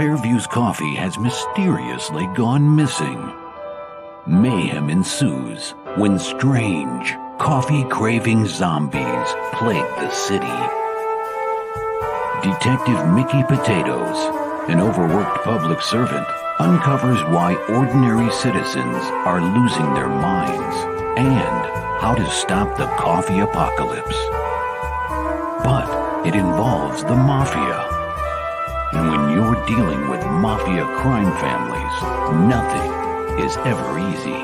Fairview's coffee has mysteriously gone missing. Mayhem ensues when strange, coffee-craving zombies plague the city. Detective Mickey Potatoes, an overworked public servant, uncovers why ordinary citizens are losing their minds and how to stop the coffee apocalypse. But it involves the mafia. And when you're dealing with mafia crime families, nothing is ever easy.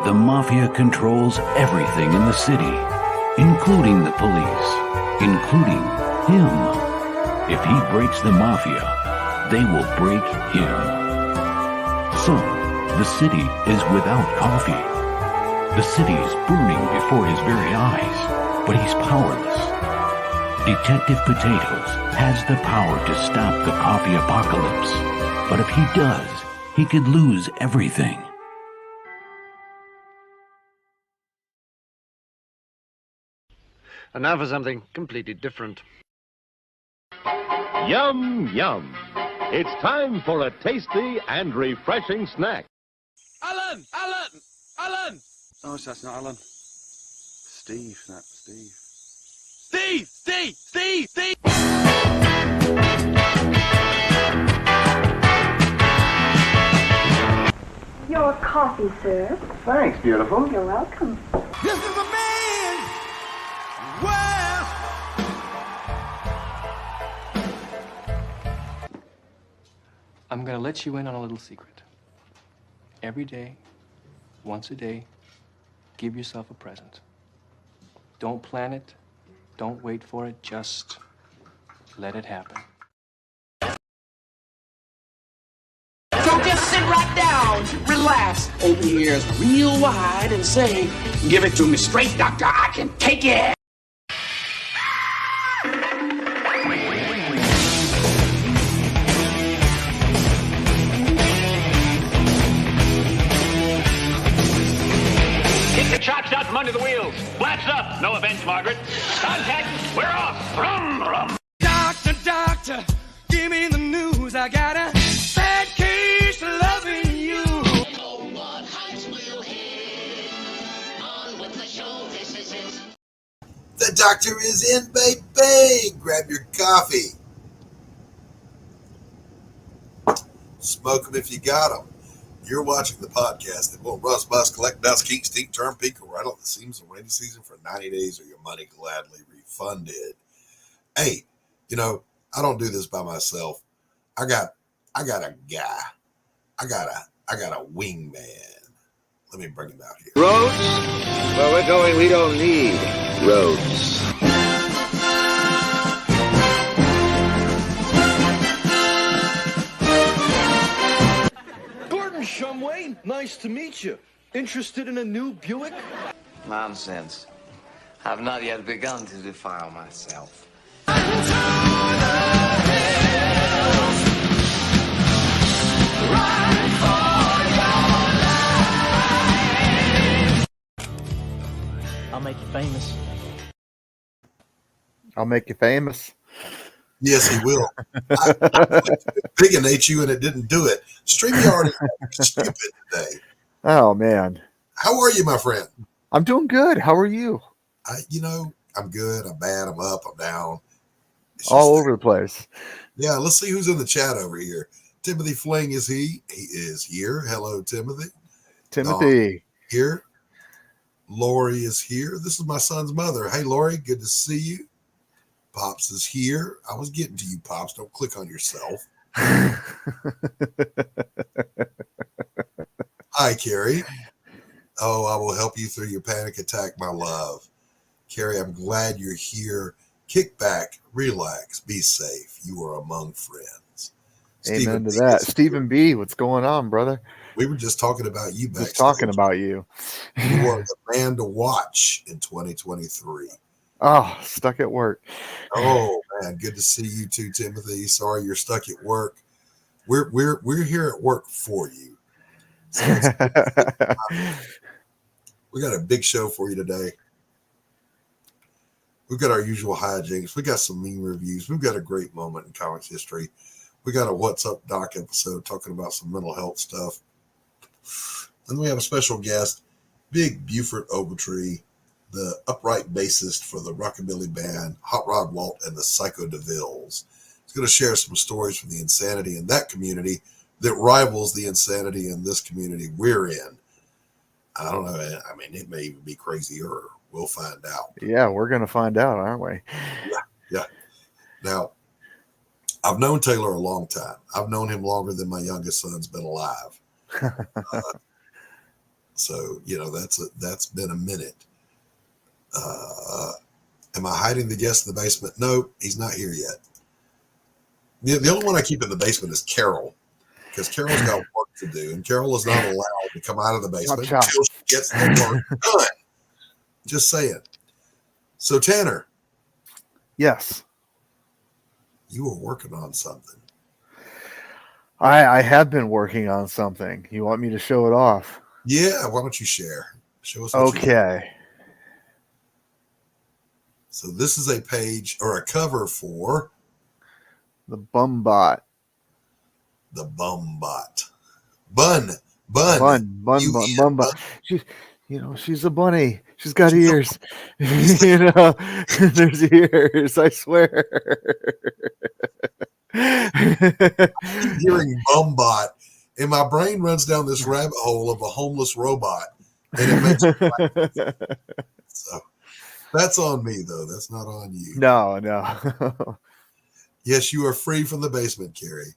The mafia controls everything in the city, including the police, including him. If he breaks the mafia, they will break him. So, the city is without coffee. The city is burning before his very eyes, but he's powerless. Detective Potatoes has the power to stop the coffee apocalypse, but if he does, he could lose everything. And now for something completely different. Yum, yum. It's time for a tasty and refreshing snack. Alan! Alan! Alan! Oh, that's not Alan. Steve, that's Steve. Steve! Steve! Steve! Steve! Your coffee, sir. Thanks, beautiful. You're welcome. This is a man! Well! I'm gonna let you in on a little secret. Every day, once a day, give yourself a present. Don't plan it. Don't wait for it. Just let it happen. So just sit right down, relax, open your ears real wide and say, give it to me straight, doctor, I can take it. Get the chocks out from under the wheels. Flaps up. No offense, Margaret. Contact. We're off. Rum, rum. Doctor, doctor, give me the news. I got a bad case of loving you. Oh, what heights will hit? On with the show. This is it. The doctor is in, baby. Grab your coffee. Smoke them if you got them. You're watching the podcast that will rust, bust, collect dust, keep, steep, turn, peak, or right off the seams of rainy season for 90 days or your money gladly refunded. Hey, you know, I don't do this by myself. I got a guy. I got a wingman. Let me bring him out here. Roads? Where we're going, we don't need roads. Shumway, nice to meet you. Interested in a new Buick? Nonsense. I've not yet begun to defile myself. I'll make you famous. I'll make you famous. Yes, he will. I bigonate you and it didn't do it. StreamYard is stupid today. Oh, man. How are you, my friend? I'm doing good. How are you? I'm good. I'm bad. I'm up. I'm down. All over the place. Yeah, let's see who's in the chat over here. Timothy Fling, is he? He is here. Hello, Timothy. Timothy. Here. Laurie is here. This is my son's mother. Hey, Laurie, good to see you. Pops is here. I was getting to you, Pops. Don't click on yourself. Hi, Carrie. Oh, I will help you through your panic attack, my love. Carrie, I'm glad you're here. Kick back, relax, be safe. You are among friends. Amen to that. Stephen B., what's going on, brother? We were just talking about you backstage. Just talking about you. You are the man to watch in 2023. Oh, stuck at work. Oh man, good to see you too, Timothy. Sorry you're stuck at work. We're here at work for you. So we got a big show for you today. We've got our usual hijinks. We got some meme reviews. We've got a great moment in comics history. We got a What's Up Doc episode talking about some mental health stuff. Then we have a special guest, Big BUFORD Ogletree, the upright bassist for the rockabilly band HOTROD WALT and the Psycho Devills. He's going to share some stories from the insanity in that community that rivals the insanity in this community we're in. I don't know. I mean, it may even be crazier. We'll find out. Yeah, we're going to find out, aren't we? Yeah. Now, I've known Taylor a long time. I've known him longer than my youngest son's been alive. So, you know, that's been a minute. Am I hiding the guest in the basement? No, he's not here yet. The only one I keep in the basement is Carol, because Carol's got work to do, and Carol is not allowed to come out of the basement until she gets the work done. Just saying. So, Tanner. Yes. You were working on something. I have been working on something. You want me to show it off? Yeah, why don't you share? Show us what okay. So this is a page or a cover for the Bumbot. The Bumbot. Bumbot. She's a bunny. She's got ears. There's ears, I swear. I keep hearing Bumbot, and my brain runs down this rabbit hole of a homeless robot, and it makes me laugh. So that's on me, though. That's not on you. No. Yes, you are free from the basement, Carrie.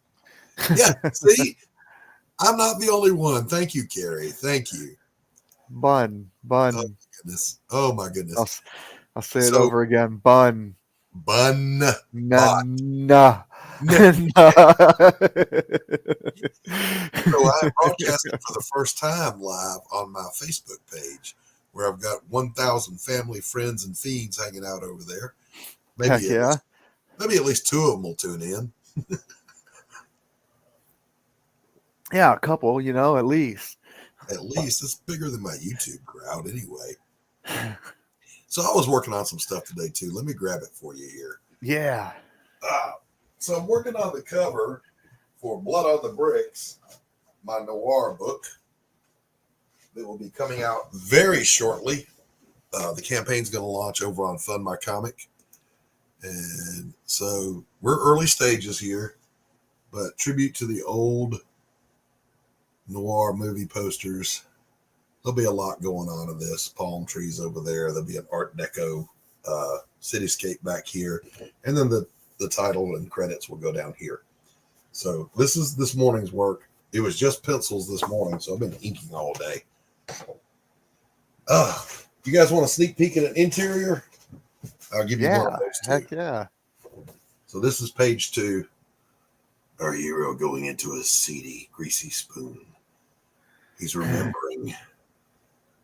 Yeah, see, I'm not the only one. Thank you, Carrie. Thank you. Bun. Oh my goodness. I'll say it over again. Bun. Nah. So I'm broadcasting for the first time live on my Facebook page, where I've got 1,000 family, friends, and fiends hanging out over there. Maybe at least two of them will tune in. Yeah, a couple, at least. At least it's bigger than my YouTube crowd anyway. So I was working on some stuff today too. Let me grab it for you here. Yeah. So I'm working on the cover for Blood on the Bricks, my noir book that will be coming out very shortly. The campaign's going to launch over on Fund My Comic. And so we're early stages here, but tribute to the old noir movie posters. There'll be a lot going on in this. Palm trees over there. There'll be an Art Deco cityscape back here. And then the title and credits will go down here. So this is this morning's work. It was just pencils this morning, so I've been inking all day. You guys want a sneak peek at an interior? I'll give you one of those two. Heck yeah. So this is page 2. Our hero going into a seedy, greasy spoon. He's remembering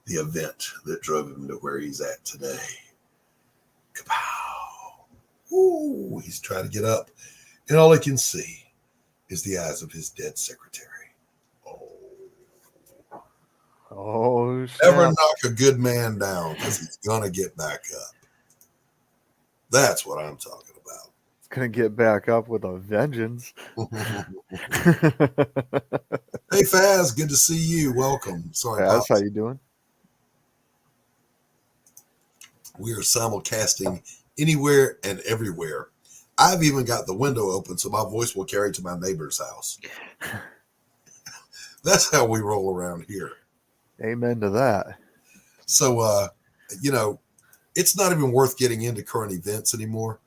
the event that drove him to where he's at today. Kapow. Ooh, he's trying to get up. And all he can see is the eyes of his dead secretary. Oh, shit. Never knock a good man down, because he's going to get back up. That's what I'm talking about. It's going to get back up with a vengeance. Hey, Faz, good to see you. Welcome. Sorry, Faz, how you doing? We are simulcasting anywhere and everywhere. I've even got the window open so my voice will carry to my neighbor's house. That's how we roll around here. Amen to that. So, it's not even worth getting into current events anymore.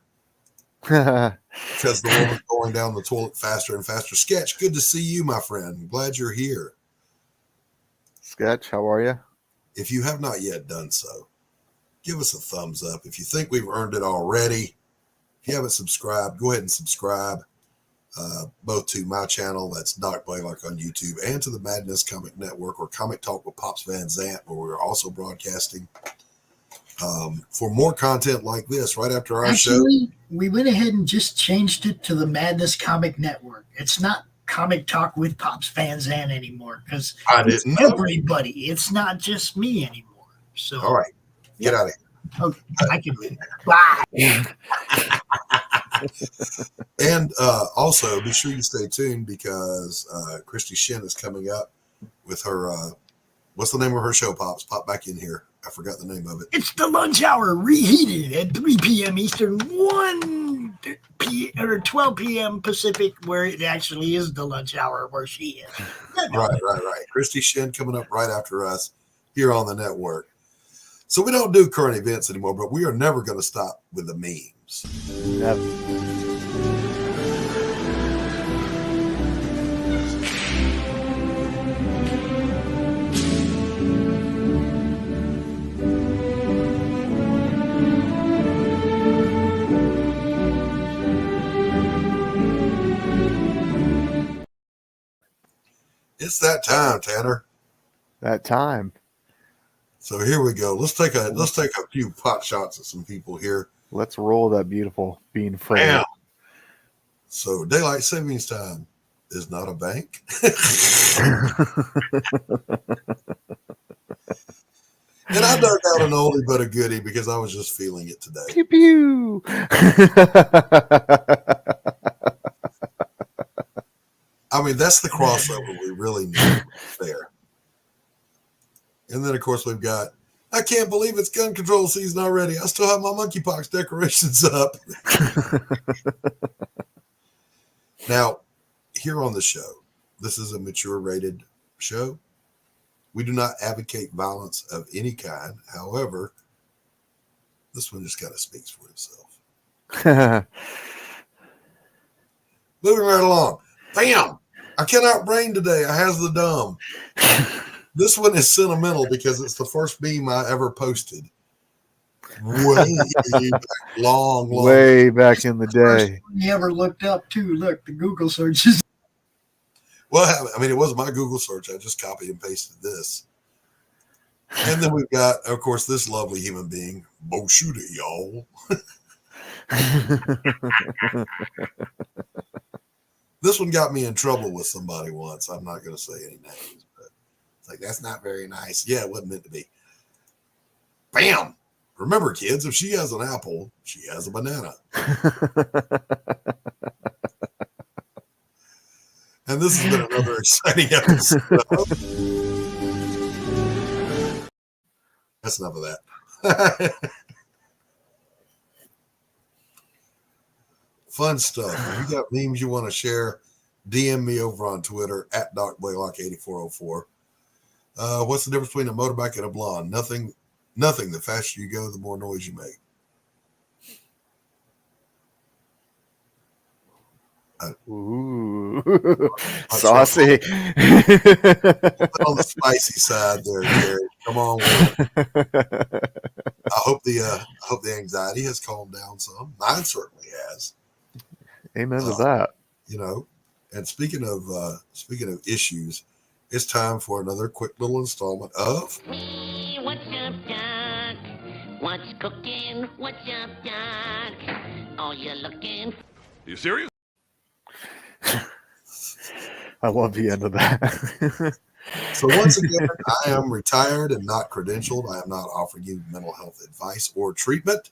Because the woman's going down the toilet faster and faster. Sketch, good to see you, my friend. Glad you're here. Sketch, how are you? If you have not yet done so, give us a thumbs up. If you think we've earned it already, if you haven't subscribed, go ahead and subscribe. Both to my channel, that's Doc Blalock on YouTube, and to the Madness Comic Network, or Comic Talk with Pops Van Zant, where we're also broadcasting for more content like this right after our show. We went ahead and just changed it to the Madness Comic Network. It's not Comic Talk with Pops Van Zant anymore, because it's everybody. It's not just me anymore. So, all right, get out of here. Okay, I can leave. Bye. And also, be sure you stay tuned because Christie Shinn is coming up with her. What's the name of her show, Pops? Pop back in here. I forgot the name of it. It's the lunch hour reheated at 3 p.m. Eastern, 1 p.m. or 12 p.m. Pacific, where it actually is the lunch hour where she is. Right. Christie Shinn coming up right after us here on the network. So we don't do current events anymore, but we are never going to stop with the memes. Never. It's that time, Tanner. That time. So here we go. Let's take a few pot shots at some people here. Let's roll that beautiful bean frame. Bam. So daylight savings time is not a bank. And I dug out an oldie but a goodie because I was just feeling it today. Pew pew. I mean, that's the crossover we really need there. And then, of course, we've got, I can't believe it's gun control season already. I still have my monkeypox decorations up. Now, here on the show, this is a mature rated show. We do not advocate violence of any kind. However, this one just kind of speaks for itself. Moving right along. Bam! I cannot brain today. I has the dumb. This one is sentimental because it's the first meme I ever posted. Way back, long. Way back in the day. You ever looked up too? Look, the Google searches. Well, I mean, it wasn't my Google search. I just copied and pasted this. And then we've got, of course, this lovely human being. Bo shooter, y'all. This one got me in trouble with somebody once. I'm not going to say any names, but it's like, that's not very nice. Yeah, it wasn't meant to be. Bam! Remember, kids, if she has an apple, she has a banana. And this has been another exciting episode. That's enough of that. Fun stuff. If you got memes you want to share, DM me over on Twitter at Blalock8404. What's the difference between a motorbike and a blonde? Nothing. The faster you go, the more noise you make. Ooh, saucy. On the spicy side there, Gary. Come on. I hope the anxiety has calmed down some. Mine certainly has. Amen to that. You know, and speaking of issues, it's time for another quick little installment of What's up, Doc? What's cooking? What's up, Doc? Oh, you're looking. You serious? I love the end of that. So once again, I am retired and not credentialed. I am not offering you mental health advice or treatment.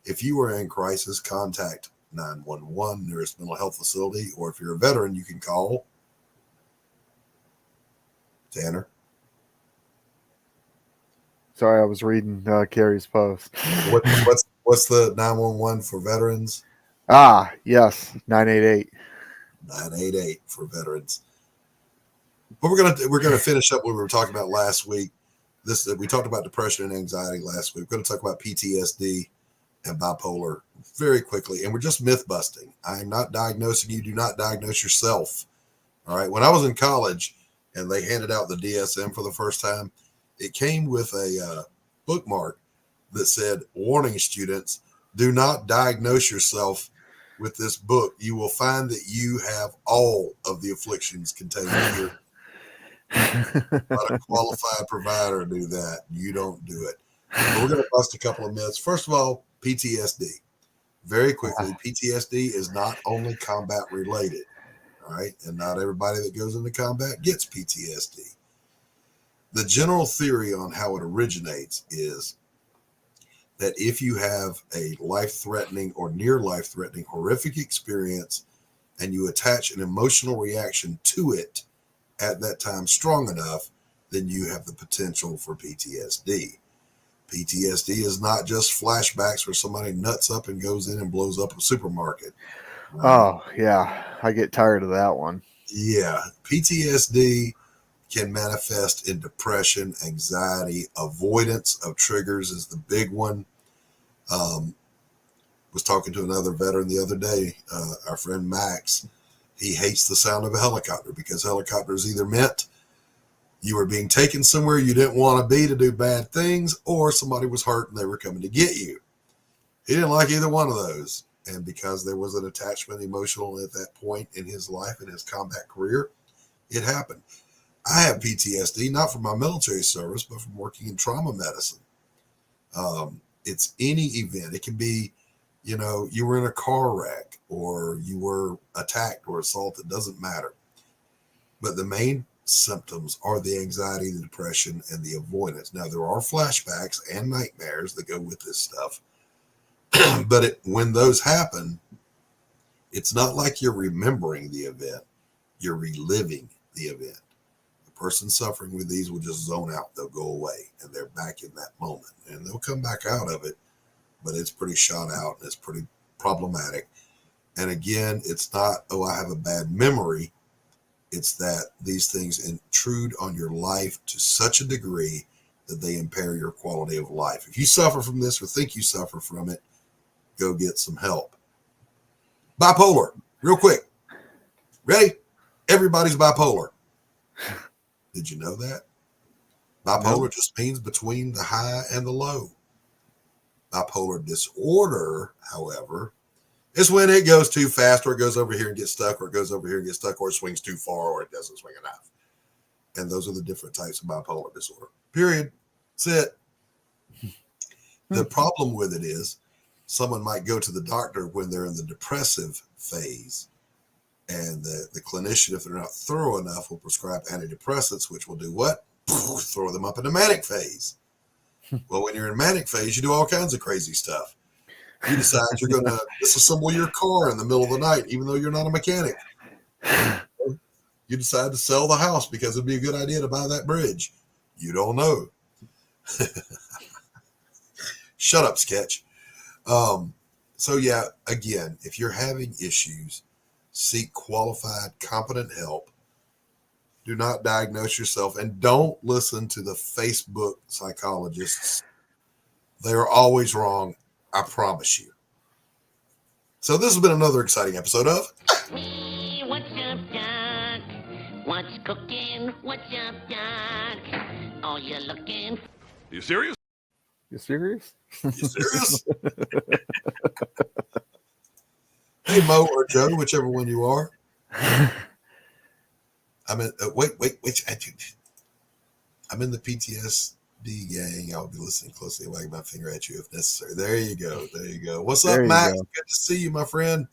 If you are in crisis, contact 911, nearest mental health facility, or if you're a veteran, you can call Tanner. Sorry, I was reading Carrie's post. What's the 911 for veterans? Ah, yes, 988. 988 for veterans. But we're gonna finish up what we were talking about last week. We talked about depression and anxiety last week. We're going to talk about PTSD and bipolar very quickly, and we're just myth busting. I am not diagnosing you. Do not diagnose yourself. All right. When I was in college and they handed out the DSM for the first time, it came with a bookmark that said, "Warning, students, do not diagnose yourself with this book. You will find that you have all of the afflictions contained here." Let a qualified provider do that. You don't do it. But we're going to bust a couple of myths. First of all, PTSD. Very quickly, PTSD is not only combat related. All right. And not everybody that goes into combat gets PTSD. The general theory on how it originates is that if you have a life-threatening or near life-threatening horrific experience and you attach an emotional reaction to it at that time strong enough, then you have the potential for PTSD. PTSD is not just flashbacks where somebody nuts up and goes in and blows up a supermarket. Oh, yeah. I get tired of that one. Yeah. PTSD can manifest in depression, anxiety, avoidance of triggers is the big one. Was talking to another veteran the other day, our friend Max. He hates the sound of a helicopter because helicopters either meant you were being taken somewhere you didn't want to be to do bad things, or somebody was hurt and they were coming to get you. He didn't like either one of those. And because there was an attachment emotional at that point in his life and his combat career, it happened. I have PTSD, not from my military service, but from working in trauma medicine. It's any event. It can be, you know, you were in a car wreck or you were attacked or assaulted. It doesn't matter. But the main symptoms are the anxiety, the depression, and the avoidance. Now, there are flashbacks and nightmares that go with this stuff. But when those happen, it's not like you're remembering the event. You're reliving the event. The person suffering with these will just zone out. They'll go away, and they're back in that moment. And they'll come back out of it, but it's pretty shot out, and it's pretty problematic. And again, it's not, oh, I have a bad memory. It's that these things intrude on your life to such a degree that they impair your quality of life. If you suffer from this or think you suffer from it, go get some help. Bipolar, real quick. Ready? Everybody's bipolar. Did you know that? Bipolar just means between the high and the low. Bipolar disorder, however, is when it goes too fast, or it goes over here and gets stuck, or it goes over here and gets stuck, or it swings too far, or it doesn't swing enough. And those are the different types of bipolar disorder. Period. That's it. The problem with it is someone might go to the doctor when they're in the depressive phase, and the clinician, if they're not thorough enough, will prescribe antidepressants, which will do what? Throw them up in the manic phase. Well, when you're in manic phase, you do all kinds of crazy stuff. You decide you're going to disassemble your car in the middle of the night, even though you're not a mechanic. You decide to sell the house because it'd be a good idea to buy that bridge. You don't know. Shut up, sketch. So yeah, again, if you're having issues, seek qualified, competent help. Do not diagnose yourself, and don't listen to the Facebook psychologists. They're always wrong. I promise you. So this has been another exciting episode of Hey, what's up, Doc? What's cooking? What's up, Doc? Oh, you're looking. You serious? You serious? You serious? Hey, Mo or Joe, whichever one you are. I'm in. Wait. I'm in the PTSD gang. I'll be listening closely, wagging my finger at you if necessary. There you go. What's up, Max? Good to see you, my friend.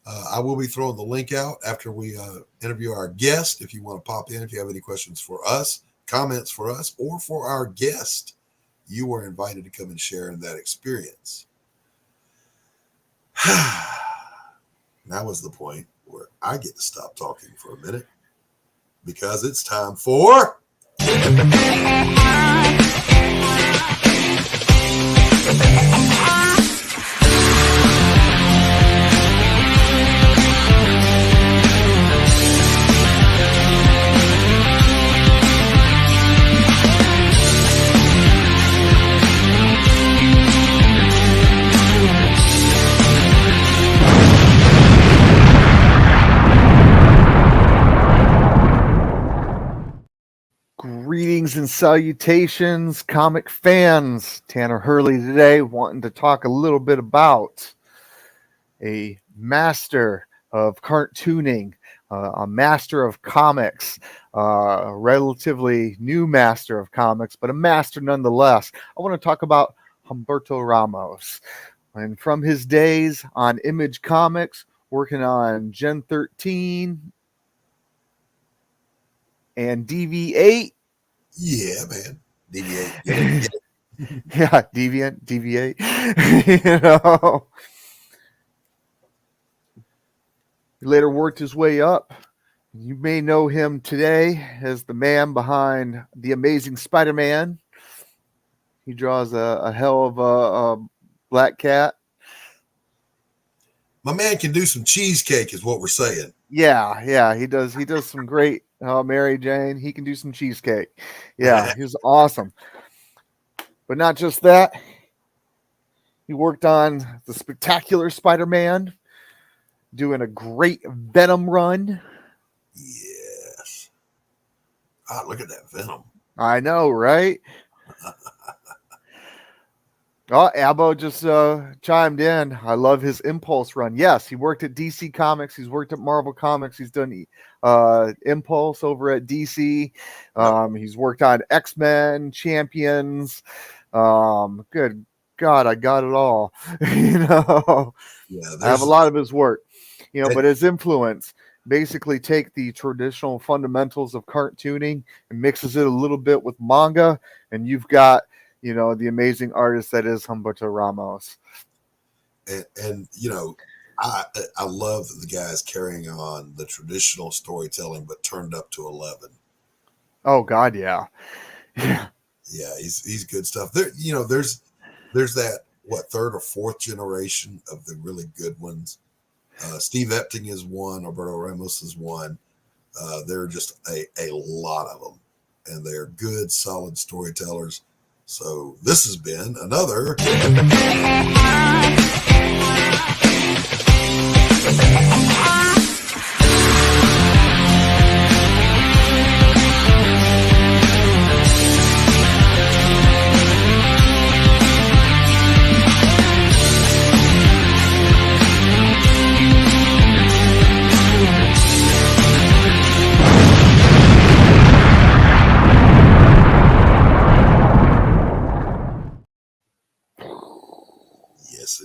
I will be throwing the link out after we interview our guest. If you want to pop in, if you have any questions for us, comments for us, or for our guest, you are invited to come and share in that experience. Now is the point where I get to stop talking for a minute, because it's time for Greetings and salutations, comic fans. Tanner Hurley today, wanting to talk a little bit about a master of cartooning, a master of comics, a relatively new master of comics, but a master nonetheless. I want to talk about Humberto Ramos. And from his days on Image Comics, working on Gen 13 and DV8. Yeah, man. DV8. Yeah, deviate. You know. He later worked his way up. You may know him today as the man behind The Amazing Spider-Man. He draws a hell of a black cat. My man can do some cheesecake, is what we're saying. Yeah, he does. He does some great Mary Jane. He can do some cheesecake. Yeah, he's awesome. But not just that. He worked on the Spectacular Spider-Man, doing a great Venom run. Yes. Ah, look at that Venom. I know, right? Oh, Abbo just chimed in. I love his Impulse run. Yes, he worked at DC Comics. He's worked at Marvel Comics. He's done Impulse over at DC. He's worked on X-Men, Champions. Good God, I got it all. You know, yeah, I have a lot of his work. You know, but his influence basically take the traditional fundamentals of cartooning and mixes it a little bit with manga, and you've got, you know, the amazing artist that is Humberto Ramos. And you know, I love that the guy's carrying on the traditional storytelling, but turned up to 11. Oh God, yeah. Yeah, he's good stuff. There, you know, there's that third or fourth generation of the really good ones. Steve Epting is one. Alberto Ramos is one. There are just a lot of them, and they're good, solid storytellers. So this has been another indeed. So,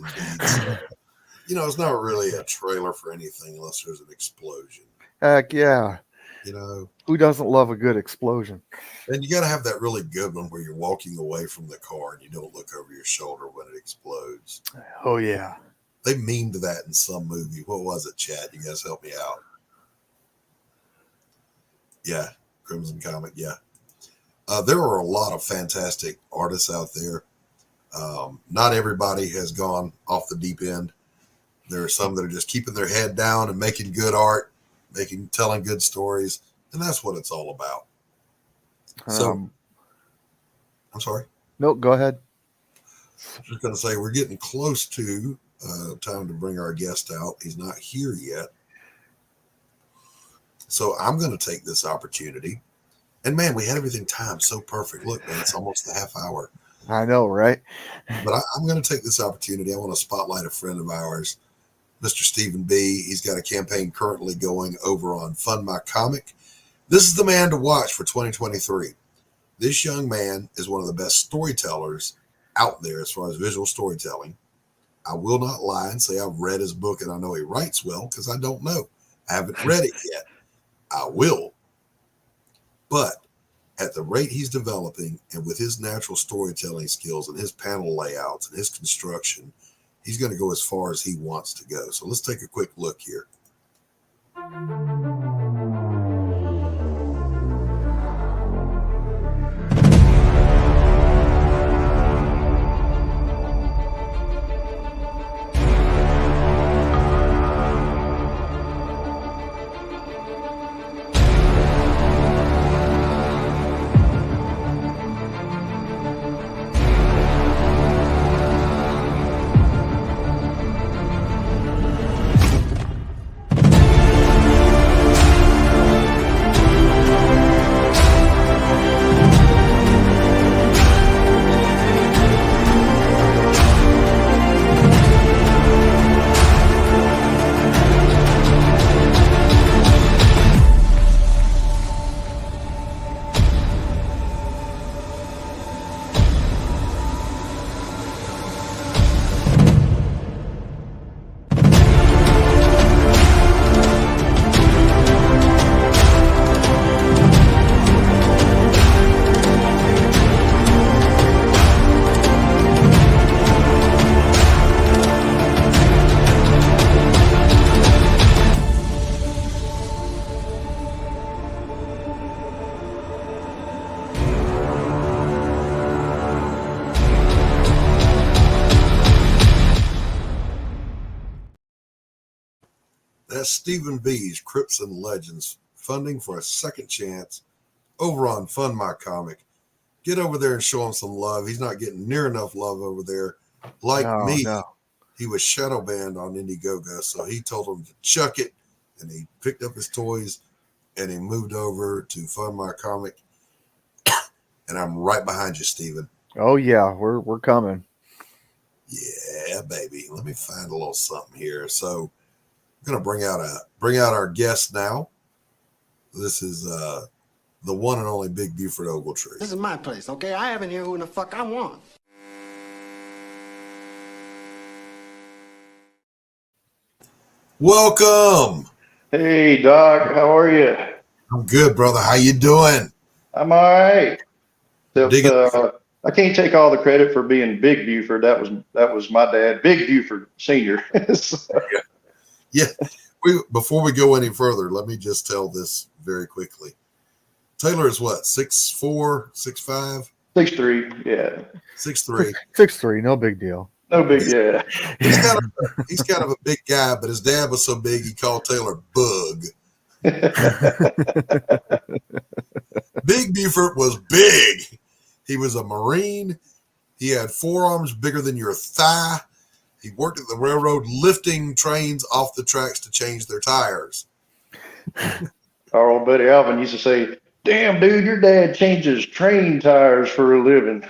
you know, it's not really a trailer for anything unless there's an explosion. Heck yeah. You know, who doesn't love a good explosion? And you got to have that really good one where you're walking away from the car and you don't look over your shoulder when it explodes. Oh yeah. They memed that in some movie. What was it, Chad? You guys help me out. Yeah, Crimson Comic. Yeah. There are a lot of fantastic artists out there. Not everybody has gone off the deep end. There are some that are just keeping their head down and making good art, telling good stories, and that's what it's all about. So, I'm sorry. No, go ahead. I was just going to say we're getting close to time to bring our guest out. He's not here yet, so I'm going to take this opportunity. And man, we had everything timed so perfect. Look, man, it's almost a half hour. I know, right? But I'm going to take this opportunity. I want to spotlight a friend of ours, Mr. Stephen B. He's got a campaign currently going over on Fund My Comic. This is the man to watch for 2023. This young man is one of the best storytellers out there as far as visual storytelling. I will not lie and say I've read his book and I know he writes well, because I don't know. I haven't read it yet. I will. But at the rate he's developing and with his natural storytelling skills and his panel layouts and his construction, he's going to go as far as he wants to go. So let's take a quick look here. That's Stephen B's Crips and Legends funding for a second chance over on Fund My Comic. Get over there and show him some love. He's not getting near enough love over there. Like me, he was shadow banned on Indiegogo, so he told him to chuck it, and he picked up his toys and he moved over to Fund My Comic. And I'm right behind you, Stephen. Oh yeah, we're coming. Yeah, baby. Let me find a little something here. So I'm gonna bring out our guest now. This is the one and only Big Buford Ogletree. This is my place, okay? I have in here who in the fuck I want. Welcome. Hey, Doc. How are you? I'm good, brother. How you doing? I'm all right. Except, I can't take all the credit for being Big Buford. That was my dad, Big Buford Senior. So. Yeah. Before we go any further, let me just tell this very quickly. Taylor is what, 6'4", 6'5"? 6'3", yeah. 6'3". 6'3", no big deal. No big, yeah. He's kind of a big guy, but his dad was so big he called Taylor Bug. Big Buford was big. He was a Marine. He had forearms bigger than your thigh. He worked at the railroad lifting trains off the tracks to change their tires. Our old buddy Alvin used to say, "Damn, dude, your dad changes train tires for a living."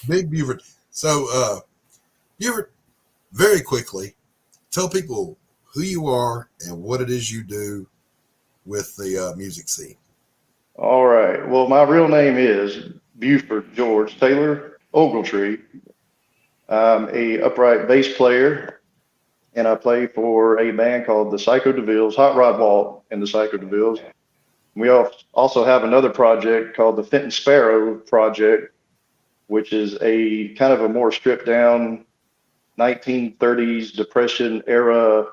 Big Buford. So, Buford, very quickly, tell people who you are and what it is you do with the music scene. All right. Well, my real name is Buford George Taylor Ogletree. I'm a upright bass player, and I play for a band called the Psycho Devills, HOTROD WALT and the Psycho Devills. We also have another project called the Fenton Sparrow Project, which is a kind of a more stripped down 1930s Depression era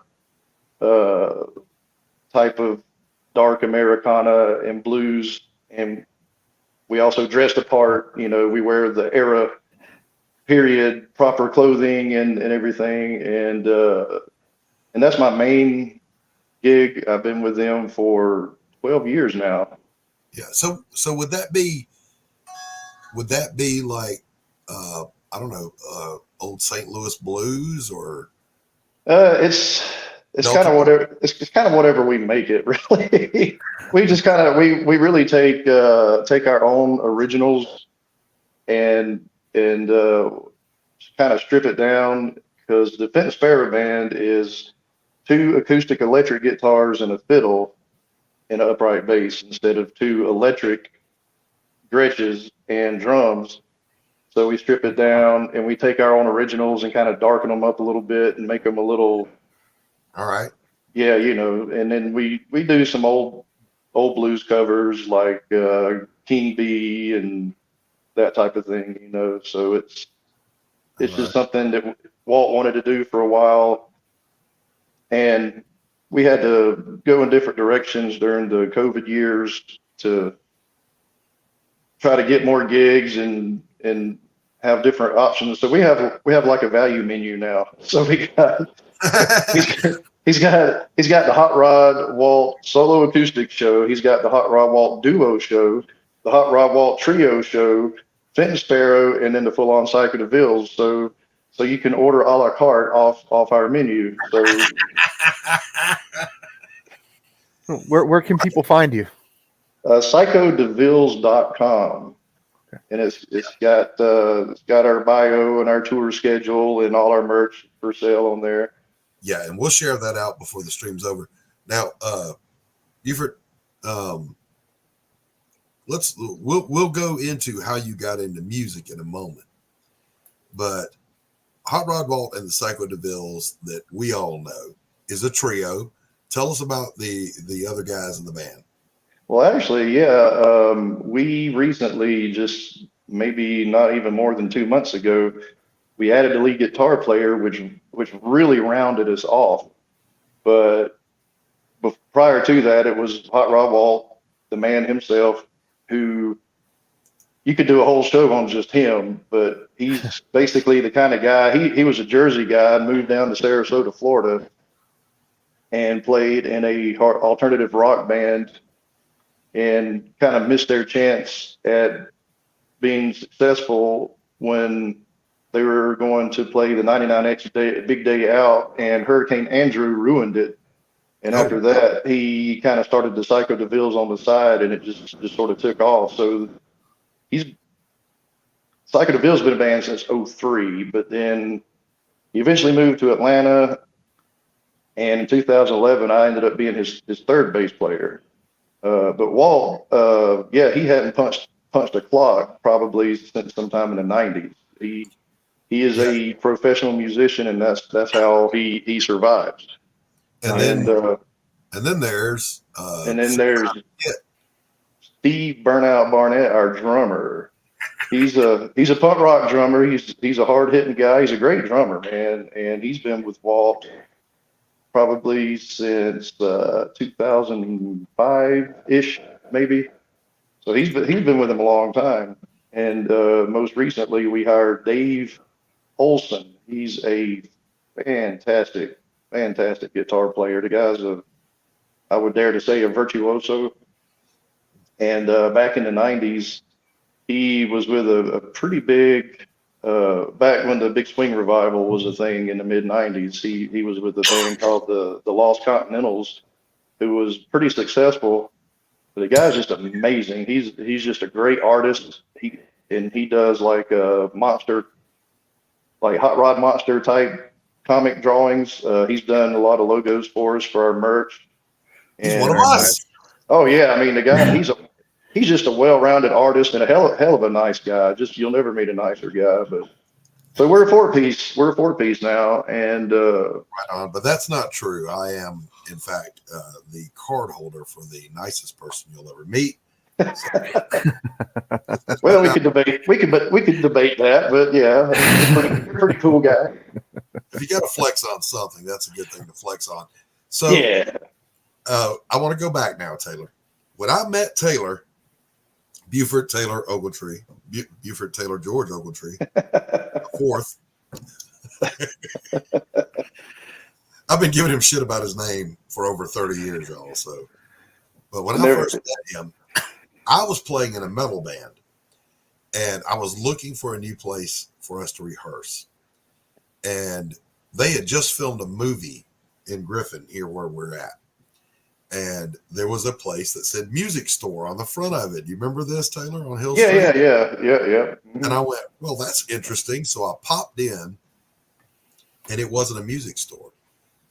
type of dark Americana and blues. And we also dress the part, we wear the era period proper clothing and everything. And that's my main gig. I've been with them for 12 years now. Yeah. So would that be like, I don't know, old St. Louis blues or? It's kind of whatever. It's kind of whatever we make it. Really, we just kind of we really take our own originals and kind of strip it down, because the Fenton Sparrow band is 2 acoustic electric guitars and a fiddle and an upright bass instead of 2 electric Gretches and drums. So we strip it down and we take our own originals and kind of darken them up a little bit and make them a little. All right. Yeah, and then we do some old blues covers like King Bee and that type of thing, So it's just something that Walt wanted to do for a while, and we had to go in different directions during the COVID years to try to get more gigs and have different options. So we have like a value menu now. So we got he's got the Hot Rod Walt solo acoustic show. He's got the Hot Rod Walt duo show, the Hot Rod Walt trio show, Fenton Sparrow, and then the full on Psycho Devills. So you can order a la carte off our menu. So where can people find you? PsychoDevills.com. And it's got our bio and our tour schedule and all our merch for sale on there. Yeah, and we'll share that out before the stream's over. Now, Buford, we'll go into how you got into music in a moment. But Hot Rod Walt and the Psycho Devills, that we all know, is a trio. Tell us about the other guys in the band. Well, actually, yeah, we recently, just maybe not even more than 2 months ago, we added a lead guitar player, which really rounded us off. But prior to that, it was Hot Rod Walt, the man himself, who you could do a whole show on just him, but he's basically the kind of guy. He was a Jersey guy, moved down to Sarasota, Florida, and played in a alternative rock band, and kind of missed their chance at being successful when they were going to play the 99X Big Day Out, and Hurricane Andrew ruined it. And after that, he kind of started the Psycho DeVille's on the side, and it just sort of took off. So Psycho DeVille's been a band since '03, but then he eventually moved to Atlanta, and in 2011, I ended up being his third bass player. But Walt, he hadn't punched a clock probably since sometime in the '90s. He is a professional musician, and that's how he survives. And then there's Steve Burnout Barnett, our drummer. He's a punk rock drummer. He's a hard hitting guy. He's a great drummer, man, and he's been with Walt probably since 2005 ish, maybe. So he's been with him a long time. And most recently, we hired Dave Olson. He's a fantastic guitar player. The guy's I would dare to say, a virtuoso. And back in the '90s, he was with a pretty big, back when the Big Swing Revival was a thing in the mid '90s. He was with a band called the Lost Continentals, who was pretty successful. But the guy's just amazing. He's just a great artist. He does like monster, like Hot Rod Monster type comic drawings. He's done a lot of logos for us for our merch. He's one of us. Oh yeah, I mean the guy. He's just a well-rounded artist and a hell of a nice guy. Just you'll never meet a nicer guy. But so we're a four-piece. We're a four-piece now, and right on. But that's not true. I am, in fact, the card holder for the nicest person you'll ever meet. Well, we could debate that, but yeah, pretty cool guy. If you got to flex on something, that's a good thing to flex on. So yeah, I want to go back now, Taylor. When I met Taylor, Buford Taylor Ogletree, Buford Taylor George Ogletree, fourth. I've been giving him shit about his name for over 30 years, y'all. So, but when I first met him, I was playing in a metal band, and I was looking for a new place for us to rehearse. And they had just filmed a movie in Griffin, here where we're at. And there was a place that said music store on the front of it. Do you remember this, Taylor, on Hill Street? Yeah. Mm-hmm. And I went, well, that's interesting. So I popped in, and it wasn't a music store.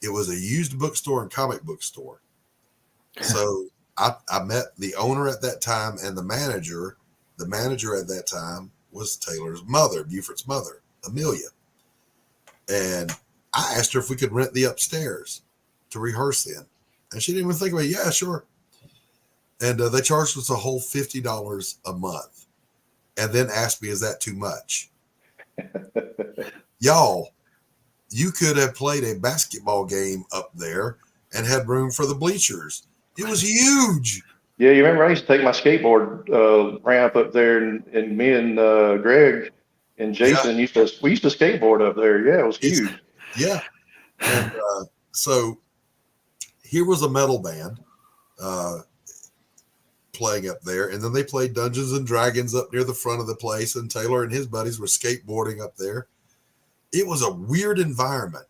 It was a used bookstore and comic book store. So I met the owner at that time and the manager. The manager at that time was Taylor's mother, Buford's mother, Amelia. And I asked her if we could rent the upstairs to rehearse in. And she didn't even think about it. Yeah, sure. And they charged us a whole $50 a month. And then asked me, is that too much? Y'all, you could have played a basketball game up there and had room for the bleachers. It was huge. Yeah, you remember I used to take my skateboard ramp up there, and me and Greg and Jason used to skateboard up there. Yeah, it was huge. Yeah. And so here was a metal band playing up there, and then they played Dungeons and Dragons up near the front of the place, and Taylor and his buddies were skateboarding up there. It was a weird environment,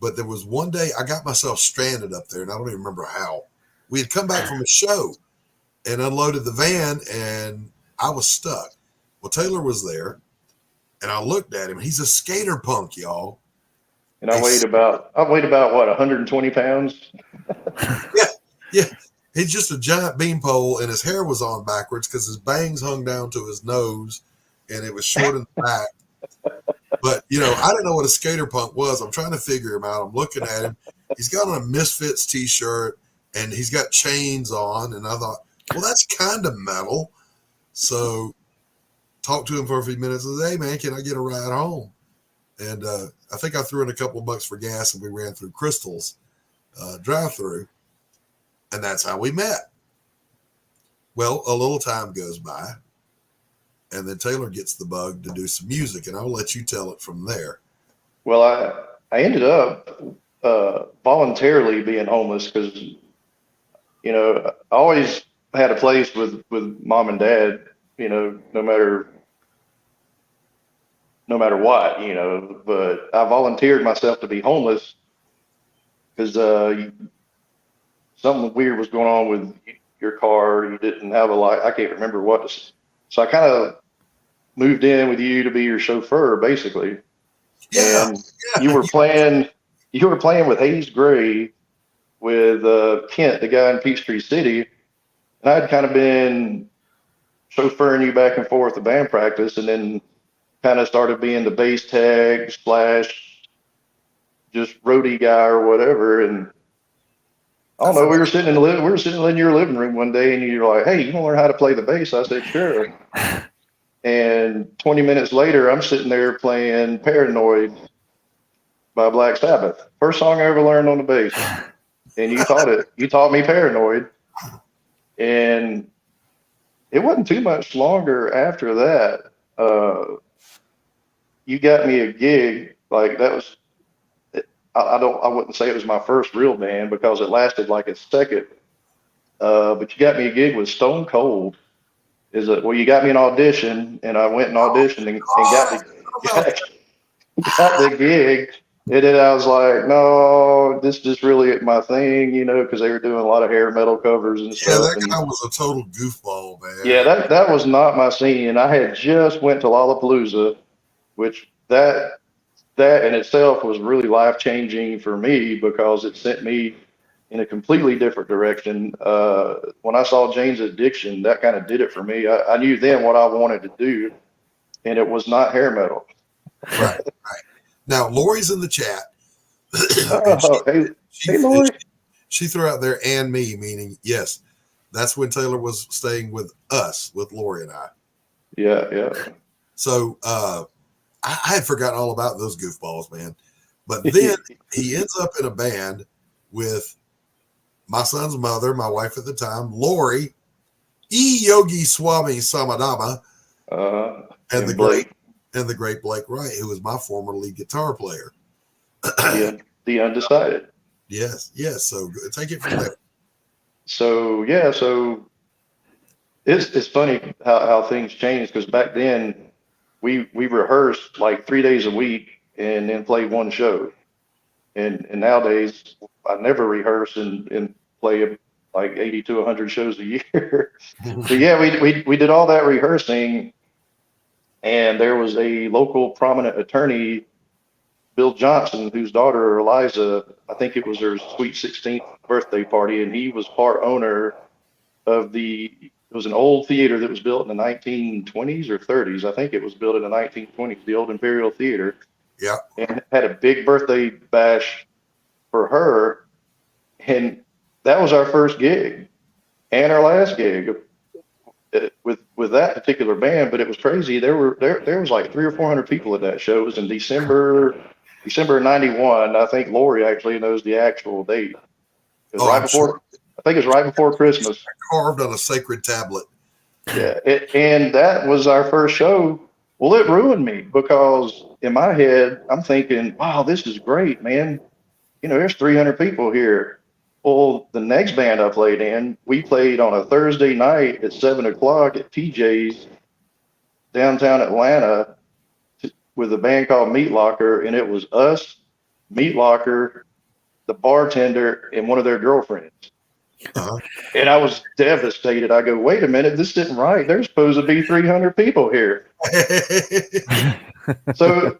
but there was one day I got myself stranded up there, and I don't even remember how. We had come back from a show and unloaded the van, and I was stuck. Well, Taylor was there, and I looked at him. He's a skater punk, y'all. And I weighed about what, 120 pounds? Yeah. He's just a giant beanpole, and his hair was on backwards because his bangs hung down to his nose, and it was short in the back. But, I didn't know what a skater punk was. I'm trying to figure him out. I'm looking at him. He's got on a Misfits T-shirt, and he's got chains on, and I thought, well, that's kind of metal. So talked to him for a few minutes and said, hey, man, can I get a ride home? And I think I threw in a couple of bucks for gas, and we ran through Crystal's drive-through, and that's how we met. Well, a little time goes by, and then Taylor gets the bug to do some music, and I'll let you tell it from there. Well, I ended up voluntarily being homeless because, you know, I always had a place with mom and dad, you know, no matter what, you know, but I volunteered myself to be homeless because something weird was going on with your car. You didn't have a light. I can't remember what. So I kind of moved in with you to be your chauffeur, basically. Yeah, and you were playing with Hayes Gray with Kent, the guy in Peachtree City. And I'd kind of been chauffeuring you back and forth to band practice, and then kind of started being the bass tag / just roadie guy or whatever. And I don't know, we were sitting in your living room one day, and you're like, "Hey, you want to learn how to play the bass?" I said, "Sure." And 20 minutes later, I'm sitting there playing Paranoid by Black Sabbath. First song I ever learned on the bass. And you taught me Paranoid. And it wasn't too much longer after that. You got me a gig. Like, that was, I wouldn't say it was my first real band because it lasted like a second. But you got me a gig with Stone Cold. You got me an audition, and I went and auditioned and got the gig. And then I was like, no, this is just really my thing, you know, because they were doing a lot of hair metal covers and stuff. Yeah, that guy was a total goofball, man. Yeah, that was not my scene. I had just went to Lollapalooza, which that in itself was really life-changing for me because it sent me in a completely different direction. When I saw Jane's Addiction, that kind of did it for me. I knew then what I wanted to do, and it was not hair metal. Right. Now, Laurie's in the chat. Hey, Laurie. She threw out there "and me," meaning, yes, that's when Taylor was staying with us, with Laurie and I. Yeah. So I had forgotten all about those goofballs, man. But then he ends up in a band with my son's mother, my wife at the time, Laurie, Yogi Swami Samadama, and the great Blake Wright, who was my former lead guitar player. The Undecided. Yes. So take it from there. So it's funny how things changed, because back then we rehearsed like 3 days a week and then played one show. And nowadays I never rehearse and play like 80 to 100 shows a year. So yeah, we did all that rehearsing, and there was a local prominent attorney, Bill Johnson, whose daughter Eliza, I think it was her sweet 16th birthday party, and he was part owner of it was an old theater that was built in the 1920s or 30s. I think it was built in the 1920s, the old Imperial Theater. Yeah. And had a big birthday bash for her. And that was our first gig and our last gig with that particular band. But it was crazy. There was like 300 or 400 people at that show. It was in December of '91. I think Laurie actually knows the actual date. It was I think it was right before Christmas. Carved on a sacred tablet. Yeah. And that was our first show. Well, it ruined me because in my head, I'm thinking, wow, this is great, man. You know, there's 300 people here. Well, the next band I played in, we played on a Thursday night at 7:00 at TJ's downtown Atlanta with a band called Meat Locker, and it was us, Meat Locker, the bartender, and one of their girlfriends. Uh-huh. And I was devastated. I go, wait a minute, this isn't right. There's supposed to be 300 people here. So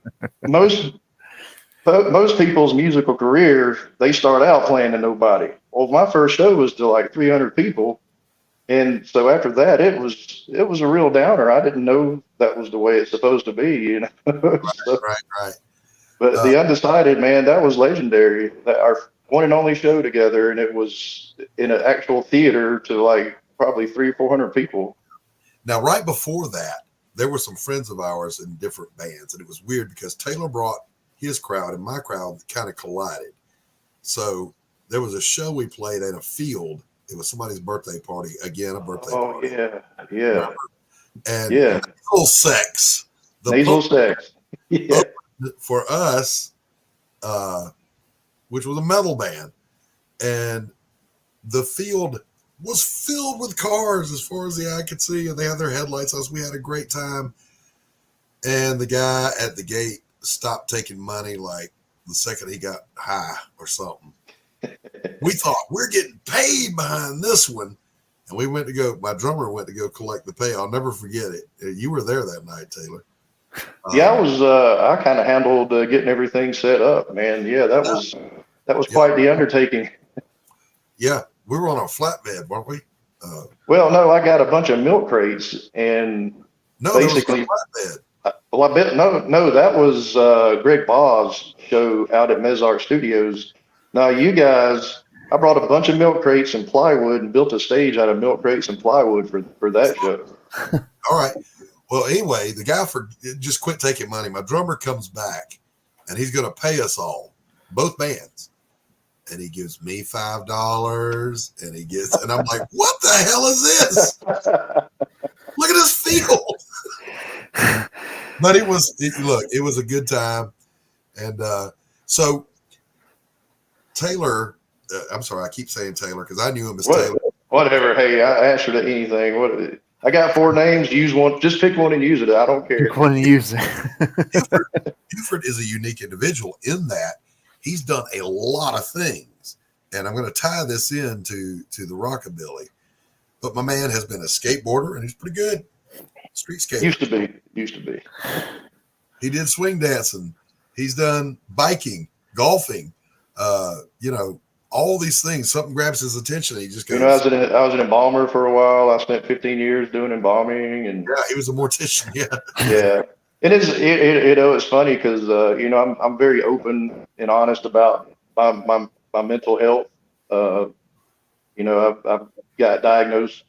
most people's musical career, they start out playing to nobody. Well, my first show was to like 300 people. And so after that, it was a real downer. I didn't know that was the way it's supposed to be, you know. Right. But the Undecided, man, that was legendary. Our one and only show together, and it was in an actual theater to like probably 300 or 400 people. Now, right before that, there were some friends of ours in different bands, and it was weird because Taylor brought his crowd and my crowd kind of collided. So there was a show we played at a field. It was somebody's birthday party. Again, a birthday party. Yeah. And nasal sex. Nasal sex. Yeah. For us, which was a metal band. And the field was filled with cars as far as the eye could see. And they had their headlights on. So we had a great time. And the guy at the gate stopped taking money like the second he got high or something. We thought, we're getting paid behind this one. And we went to go, my drummer went to go collect the pay. I'll never forget it. You were there that night, Taylor. Yeah, I kind of handled getting everything set up, man. Yeah, that was quite the undertaking. Yeah, we were on a flatbed, weren't we? Well, no, I got a bunch of milk crates and basically, well, I bet no, that was Greg Baugh's show out at Mezart Studios. Now, you guys, I brought a bunch of milk crates and plywood and built a stage out of milk crates and plywood for that show. All right. Well, anyway, the guy just quit taking money. My drummer comes back, and he's going to pay us all, both bands. And he gives me $5, and I'm like, what the hell is this? Look at this field. But it was a good time. And so Taylor, I'm sorry, I keep saying Taylor because I knew him as Taylor. Whatever. Hey, I answer to anything. I got 4 names. Use one. Just pick one and use it. I don't care. Pick one and use it. Buford is a unique individual in that he's done a lot of things. And I'm going to tie this into the rockabilly. But my man has been a skateboarder, and he's pretty good. Street skater. Used to be. He did swing dancing. He's done biking, golfing, all these things. Something grabs his attention. He just goes. I was an embalmer for a while. I spent 15 years doing embalming, and he was a mortician. Yeah. Yeah. It's funny because I'm very open and honest about my mental health. I've got diagnosed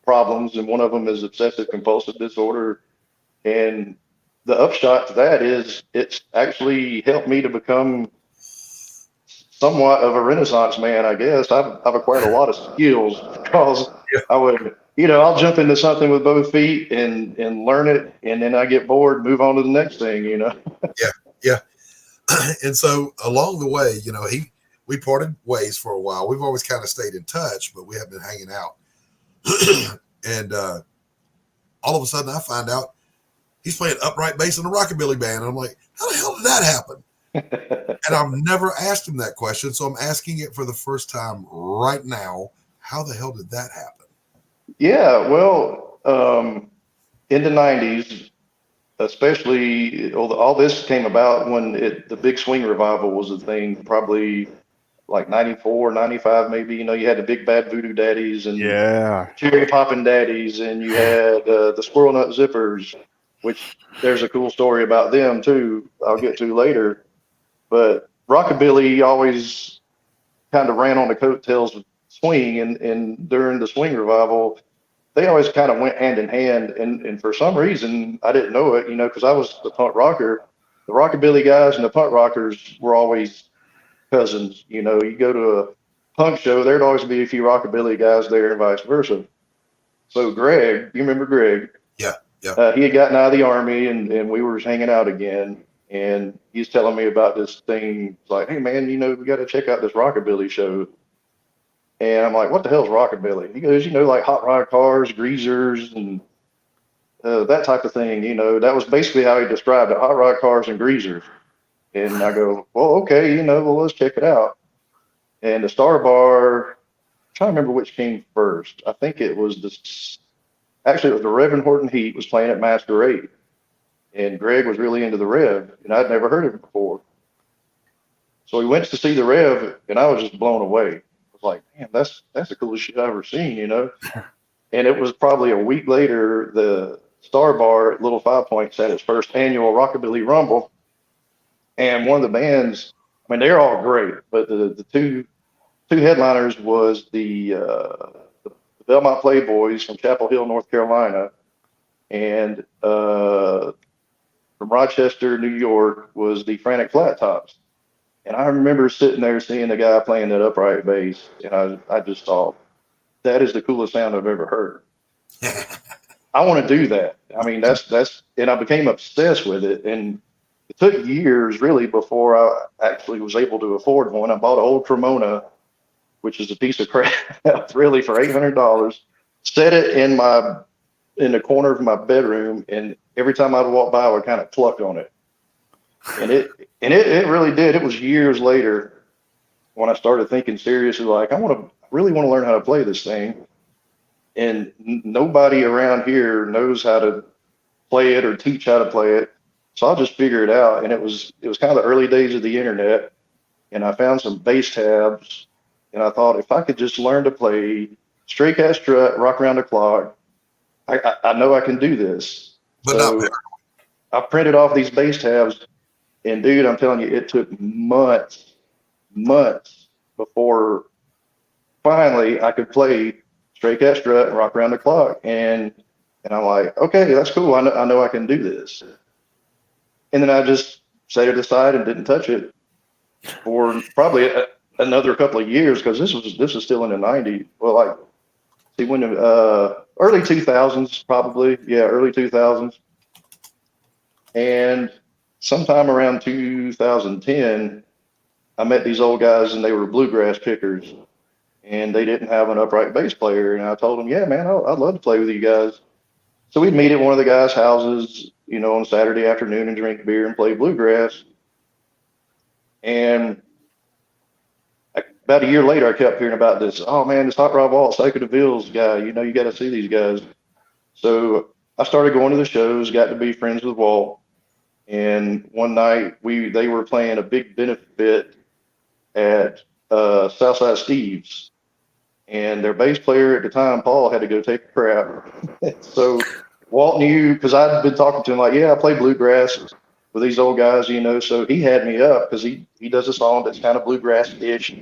problems, and one of them is obsessive compulsive disorder. And the upshot to that is it's actually helped me to become somewhat of a Renaissance man, I guess. I've acquired a lot of skills because I would, I'll jump into something with both feet and learn it, and then I get bored, move on to the next thing, Yeah. And so along the way, we parted ways for a while. We've always kind of stayed in touch, but we have been hanging out. And all of a sudden I find out he's playing upright bass in a rockabilly band. And I'm like, how the hell did that happen? And I've never asked him that question. So I'm asking it for the first time right now. How the hell did that happen? Yeah, well, in the 90s, especially all this came about when the big swing revival was a thing, probably like 94, 95, maybe. You had the big bad voodoo daddies and cherry popping daddies, and you had the squirrel nut zippers, which there's a cool story about them too. I'll get to later. But rockabilly always kind of ran on the coattails of swing, and during the swing revival, they always kind of went hand in hand. And for some reason, I didn't know it, because I was the punk rocker. The rockabilly guys and the punk rockers were always cousins. You go to a punk show, there'd always be a few rockabilly guys there and vice versa. So Greg, you remember Greg? Yeah. He had gotten out of the Army, and we were hanging out again. And he's telling me about this thing. It's like, hey, man, we got to check out this rockabilly show. And I'm like, what the hell's rockabilly? He goes, like hot rod cars, greasers, and that type of thing. That was basically how he described it, hot rod cars and greasers. And I go, well, okay, let's check it out. And the Star Bar, I'm trying to remember which came first. I think it was the Reverend Horton Heat was playing at Masquerade. And Greg was really into the Rev, and I'd never heard of it before. So we went to see the Rev, and I was just blown away. I was like, man, that's the coolest shit I've ever seen, And it was probably a week later, the Star Bar at Little Five Points had its first annual Rockabilly Rumble. And one of the bands, they're all great, but the two headliners was the Belmont Playboys from Chapel Hill, North Carolina, and from Rochester, New York, was the Frantic Flat Tops. And I remember sitting there seeing the guy playing that upright bass, and I just thought, that is the coolest sound I've ever heard. I want to do that. I mean, and I became obsessed with it. And it took years really before I actually was able to afford one. I bought an old Cremona, which is a piece of crap, really, for $800. Set it in the corner of my bedroom, and every time I'd walk by, I would kind of pluck on it. And it really did. It was years later when I started thinking seriously, like, I really want to learn how to play this thing. And nobody around here knows how to play it or teach how to play it. So I'll just figure it out. And it was kind of the early days of the internet. And I found some bass tabs. And I thought, if I could just learn to play straight cat strut, rock around the clock, I know I can do this. But so I printed off these bass tabs. And dude, I'm telling you, it took months before finally I could play straight cat strut and rock around the clock. And I'm like, okay, that's cool. I know I can do this. And then I just set it aside and didn't touch it for probably another couple of years, because this was still in the 90s. Well, like, see, when early 2000s, probably. Yeah, early 2000s. And sometime around 2010, I met these old guys, and they were bluegrass pickers. And they didn't have an upright bass player. And I told them, yeah, man, I'd love to play with you guys. So we'd meet at one of the guys' houses, on Saturday afternoon and drink beer and play bluegrass. And about a year later, I kept hearing about this. Oh, man, this HOTROD WALT, Psycho Devill's guy. You got to see these guys. So I started going to the shows, got to be friends with Walt. And one night, they were playing a big benefit at Southside Steve's. And their bass player at the time, Paul, had to go take a crap. So Walt knew, because I'd been talking to him, like, yeah, I play bluegrass with these old guys, so he had me up, because he does a song that's kind of bluegrass-ish.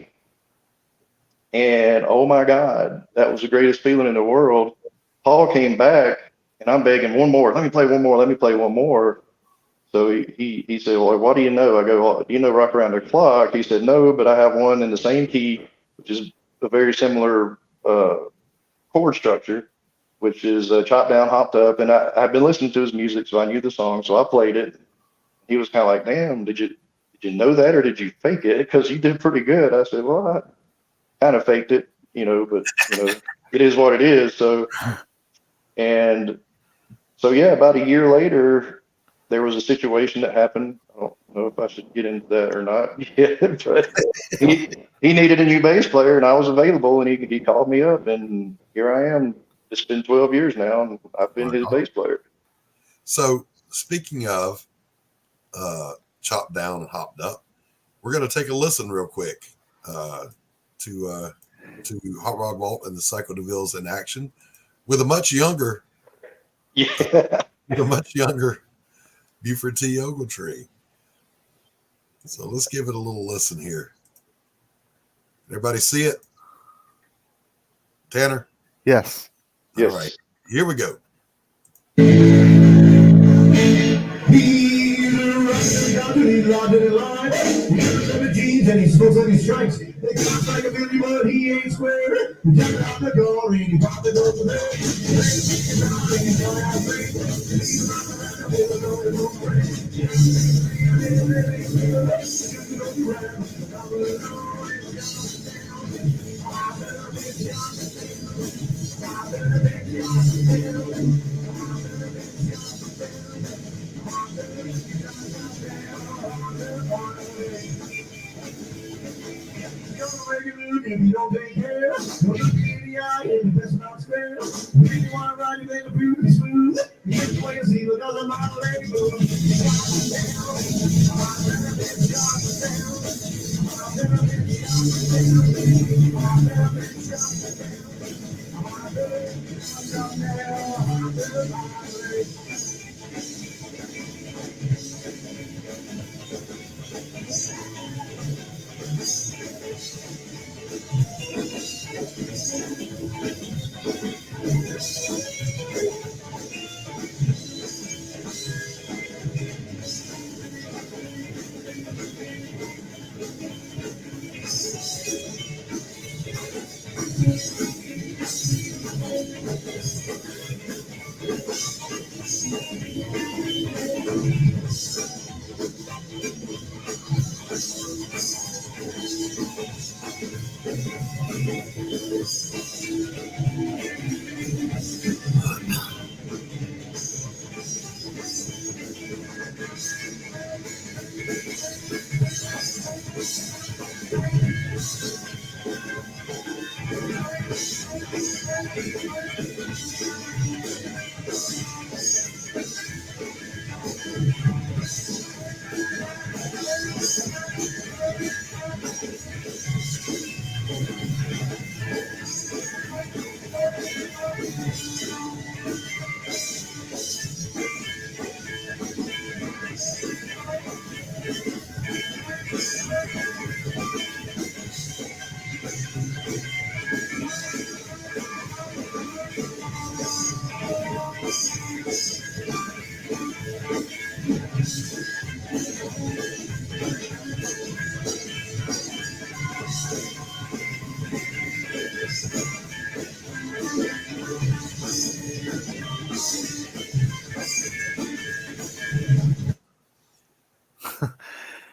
And oh my God, that was the greatest feeling in the world. Paul came back, and I'm begging, one more, let me play one more. So he said, well, what do you know? I go, well, do you know Rock Around the Clock? He said, no, but I have one in the same key, which is a very similar chord structure, which is chopped down, hopped up. And I've been listening to his music, so I knew the song, so I played it. He was kind of like, damn, did you know that, or did you fake it? Because you did pretty good. I said, well, I kind of faked it, but it is what it is. So yeah, about a year later, there was a situation that happened. I don't know if I should get into that or not yet, but he needed a new bass player, and I was available, and he called me up, and here I am. It's been 12 years now, and I've been his bass player. So speaking of chopped down and hopped up, we're going to take a listen real quick to HOTROD WALT and the Psycho Devilles in action with a much younger, Buford T. Ogletree. So let's give it a little listen here. Everybody see it? Tanner? Yes. All right. Here we go. And he smokes like he strikes. They got like a Billy, but he ain't square. Jumping out the door, and he popped the door for me. If you don't take care, don't look me in the eye, and the best not square. If you want to ride, you better be smooth. You get the way you see, look other my label.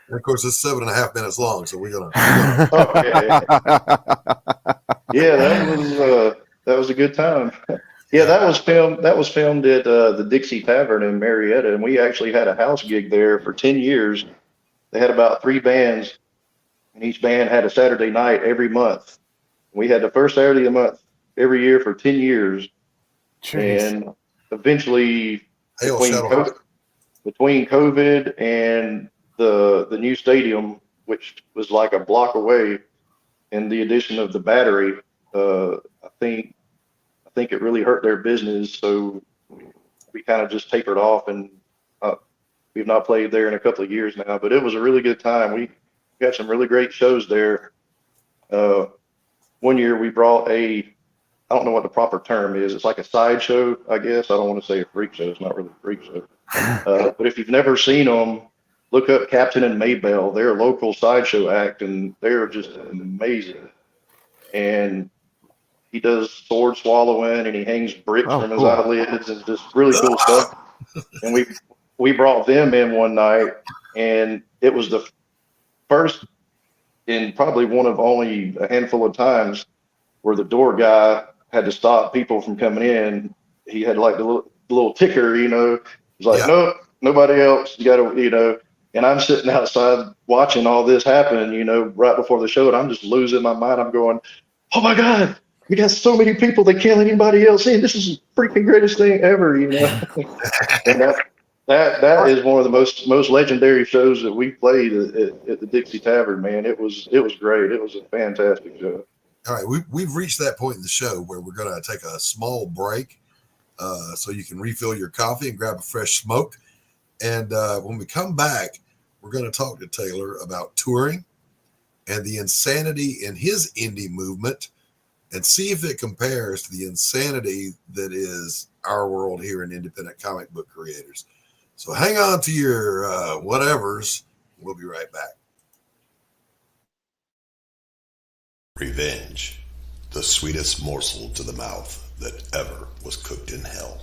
And of course, it's 7.5 minutes long, so we're gonna. Okay. Yeah, that was a good time. Yeah, that was filmed. That was filmed at the Dixie Tavern in Marietta, and we actually had a house gig there for 10 years. They had about 3 bands, and each band had a Saturday night every month. We had the first Saturday of the month every year for 10 years. Jeez. And eventually, between COVID and the new stadium, which was like a block away, and the addition of the Battery, I think it really hurt their business. So we kind of just tapered off, and we've not played there in a couple of years now. But it was a really good time. We got some really great shows there. One year we brought I don't know what the proper term is. It's like a sideshow, I guess. I don't want to say a freak show. It's not really a freak show. But if you've never seen them, look up Captain and Maybell. They're a local sideshow act, and they're just amazing. And he does sword swallowing, and he hangs bricks from his eyelids, and just really cool stuff. And we brought them in one night, and it was the first and probably one of only a handful of times where the door guy had to stop people from coming in. He had like the little ticker, you know. He's like, nope, nobody else. You got to, you know. And I'm sitting outside watching all this happen, you know, right before the show, and I'm just losing my mind. I'm going, oh my God, we got so many people that can't let anybody else in. This is the freaking greatest thing ever, you know. And that is one of the most legendary shows that we played at the Dixie Tavern, man. It was great. It was a fantastic show. All right, we've reached that point in the show where we're going to take a small break so you can refill your coffee and grab a fresh smoke. And when we come back, we're going to talk to Taylor about touring and the insanity in his indie movement, and see if it compares to the insanity that is our world here in independent comic book creators. So hang on to your whatevers. We'll be right back. Revenge, the sweetest morsel to the mouth that ever was cooked in hell.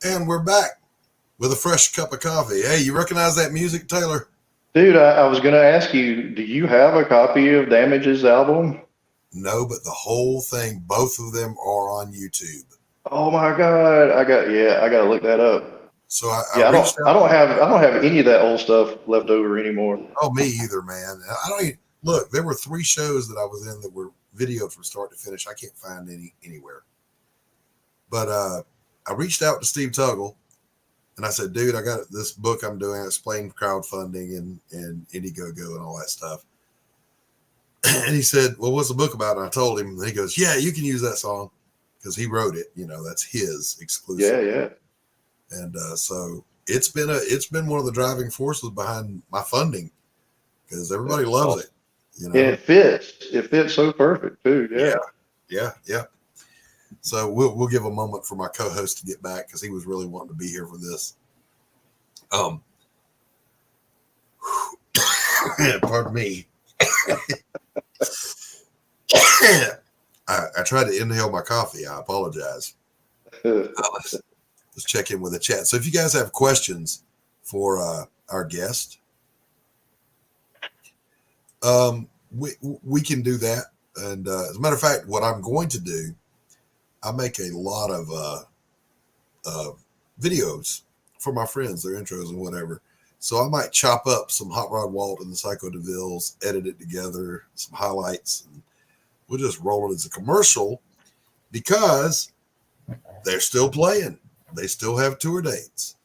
And we're back with a fresh cup of coffee. Hey, you recognize that music, Taylor? Dude, I was going to ask you, do you have a copy of Damage's album? No, but the whole thing, both of them are on YouTube. Oh my God. I got to look that up. So I don't have any of that old stuff left over anymore. Oh, me either, man. I don't even, look, there were 3 shows that I was in that were videoed from start to finish. I can't find any anywhere. But I reached out to Steve Tuggle and I said, dude, I got this book I'm doing. I explained crowdfunding and Indiegogo and all that stuff. And he said, well, what's the book about? And I told him, and he goes, yeah, you can use that song because he wrote it. You know, that's his exclusive. Yeah. And so it's been one of the driving forces behind my funding because everybody loves it. You know, and it fits so perfect too. Yeah. So we'll give a moment for my co-host to get back because he was really wanting to be here for this. Pardon me. I tried to inhale my coffee. I apologize. Let's check in with the chat. So if you guys have questions for our guest, we can do that. And as a matter of fact, what I'm going to do, I make a lot of videos for my friends, their intros and whatever. So I might chop up some Hot Rod Walt and the Psycho Devills, edit it together, some highlights, and we'll just roll it as a commercial because they're still playing. They still have tour dates.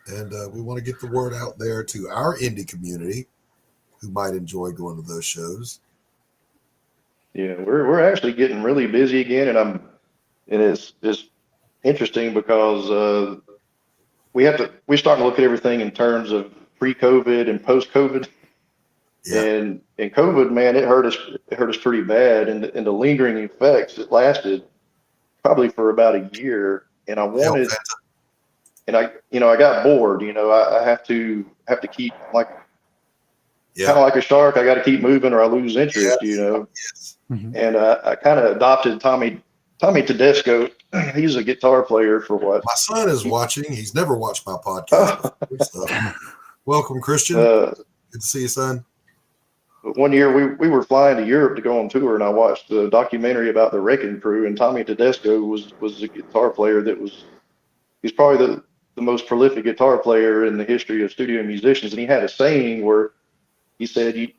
And we want to get the word out there to our indie community who might enjoy going to those shows. Yeah, we're actually getting really busy again, and it's interesting because we're starting to look at everything in terms of pre-COVID and post-COVID. Yeah. And COVID, man, it hurt us pretty bad, and the lingering effects, it lasted probably for about a year. And I wanted, and I got bored. I have to keep kind of like a shark. I got to keep moving, or I lose interest. Yes. Mm-hmm. And I kind of adopted Tommy Tedesco. He's a guitar player for what? My son is watching. He's never watched my podcast. So, welcome, Christian. Good to see you, son. One year we were flying to Europe to go on tour, and I watched a documentary about the Wrecking Crew, and Tommy Tedesco was a guitar player he's probably the most prolific guitar player in the history of studio musicians. And he had a saying where he said, you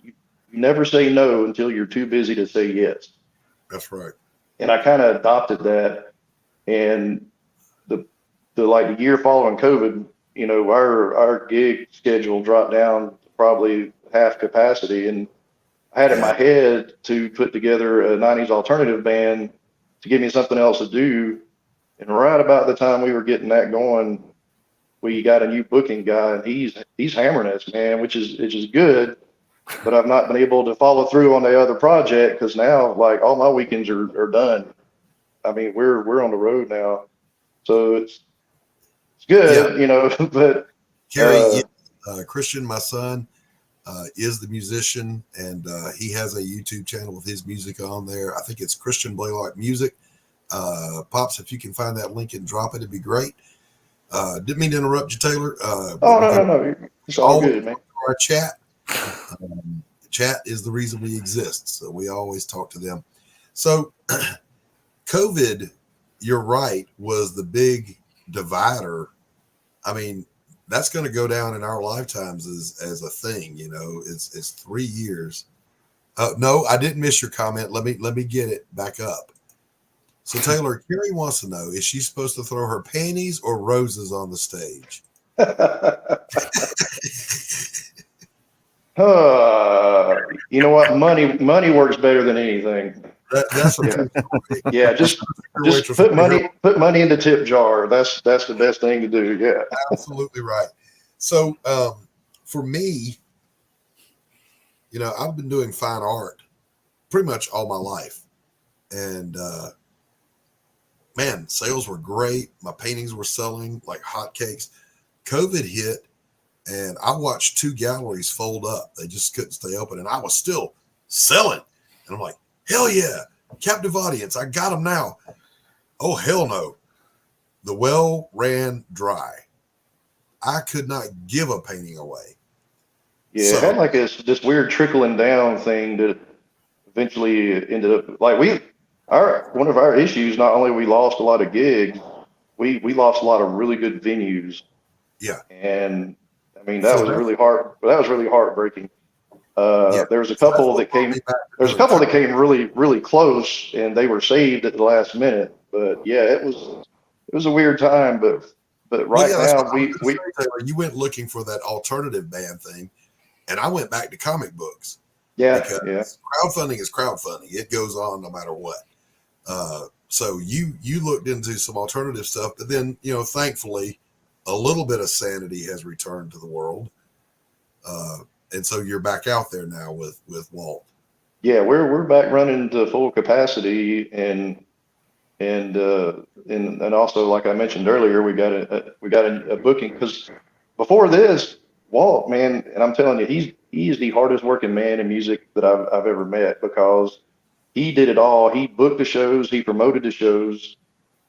never say no until you're too busy to say yes. That's right. And I kind of adopted that. And the year following COVID, our gig schedule dropped down to probably half capacity. And I had in my head to put together a 90s alternative band to give me something else to do. And right about the time we were getting that going, we got a new booking guy, and he's hammering us, man, which is good. But I've not been able to follow through on the other project because now, like, all my weekends are done. I mean, we're on the road now, so it's good, But Kerry, Christian, my son, is the musician, and he has a YouTube channel with his music on there. I think it's Christian Blalock Music. Pops, if you can find that link and drop it, it'd be great. Didn't mean to interrupt you, Taylor. No. It's all good, man. Our chat. Chat is the reason we exist, so we always talk to them. So COVID, you're right, was the big divider. I mean, that's going to go down in our lifetimes as a thing. It's 3 years. No, I didn't miss your comment. Let me get it back up. So Taylor, Kerry wants to know, is she supposed to throw her panties or roses on the stage? You know what? Money works better than anything. That's a yeah. Just put money in the tip jar. That's the best thing to do. Yeah, absolutely right. So for me, I've been doing fine art pretty much all my life, and man, sales were great. My paintings were selling like hotcakes. COVID hit, and I watched 2 galleries fold up. They just couldn't stay open, and I was still selling. And I'm like, hell yeah, captive audience. I got them now. Oh, hell no. the well ran dry. I could not give a painting away. Yeah, it had like this weird trickling down thing that eventually ended up like one of our issues. Not only we lost a lot of gigs, we lost a lot of really good venues. Yeah, and I mean that was really hard. That was really heartbreaking. There was a couple that came. There's a couple that came really close, and they were saved at the last minute. But yeah, it was a weird time. But right now you went looking for that alternative band thing, and I went back to comic books. Yeah, because crowdfunding is crowdfunding. It goes on no matter what. So you looked into some alternative stuff, but then thankfully, a little bit of sanity has returned to the world. And so you're back out there now with Walt. Yeah, we're back running to full capacity, and also, like I mentioned earlier, we got a booking, because before this, Walt, man, and I'm telling you, he is the hardest working man in music that I've ever met, because he did it all. He booked the shows, he promoted the shows.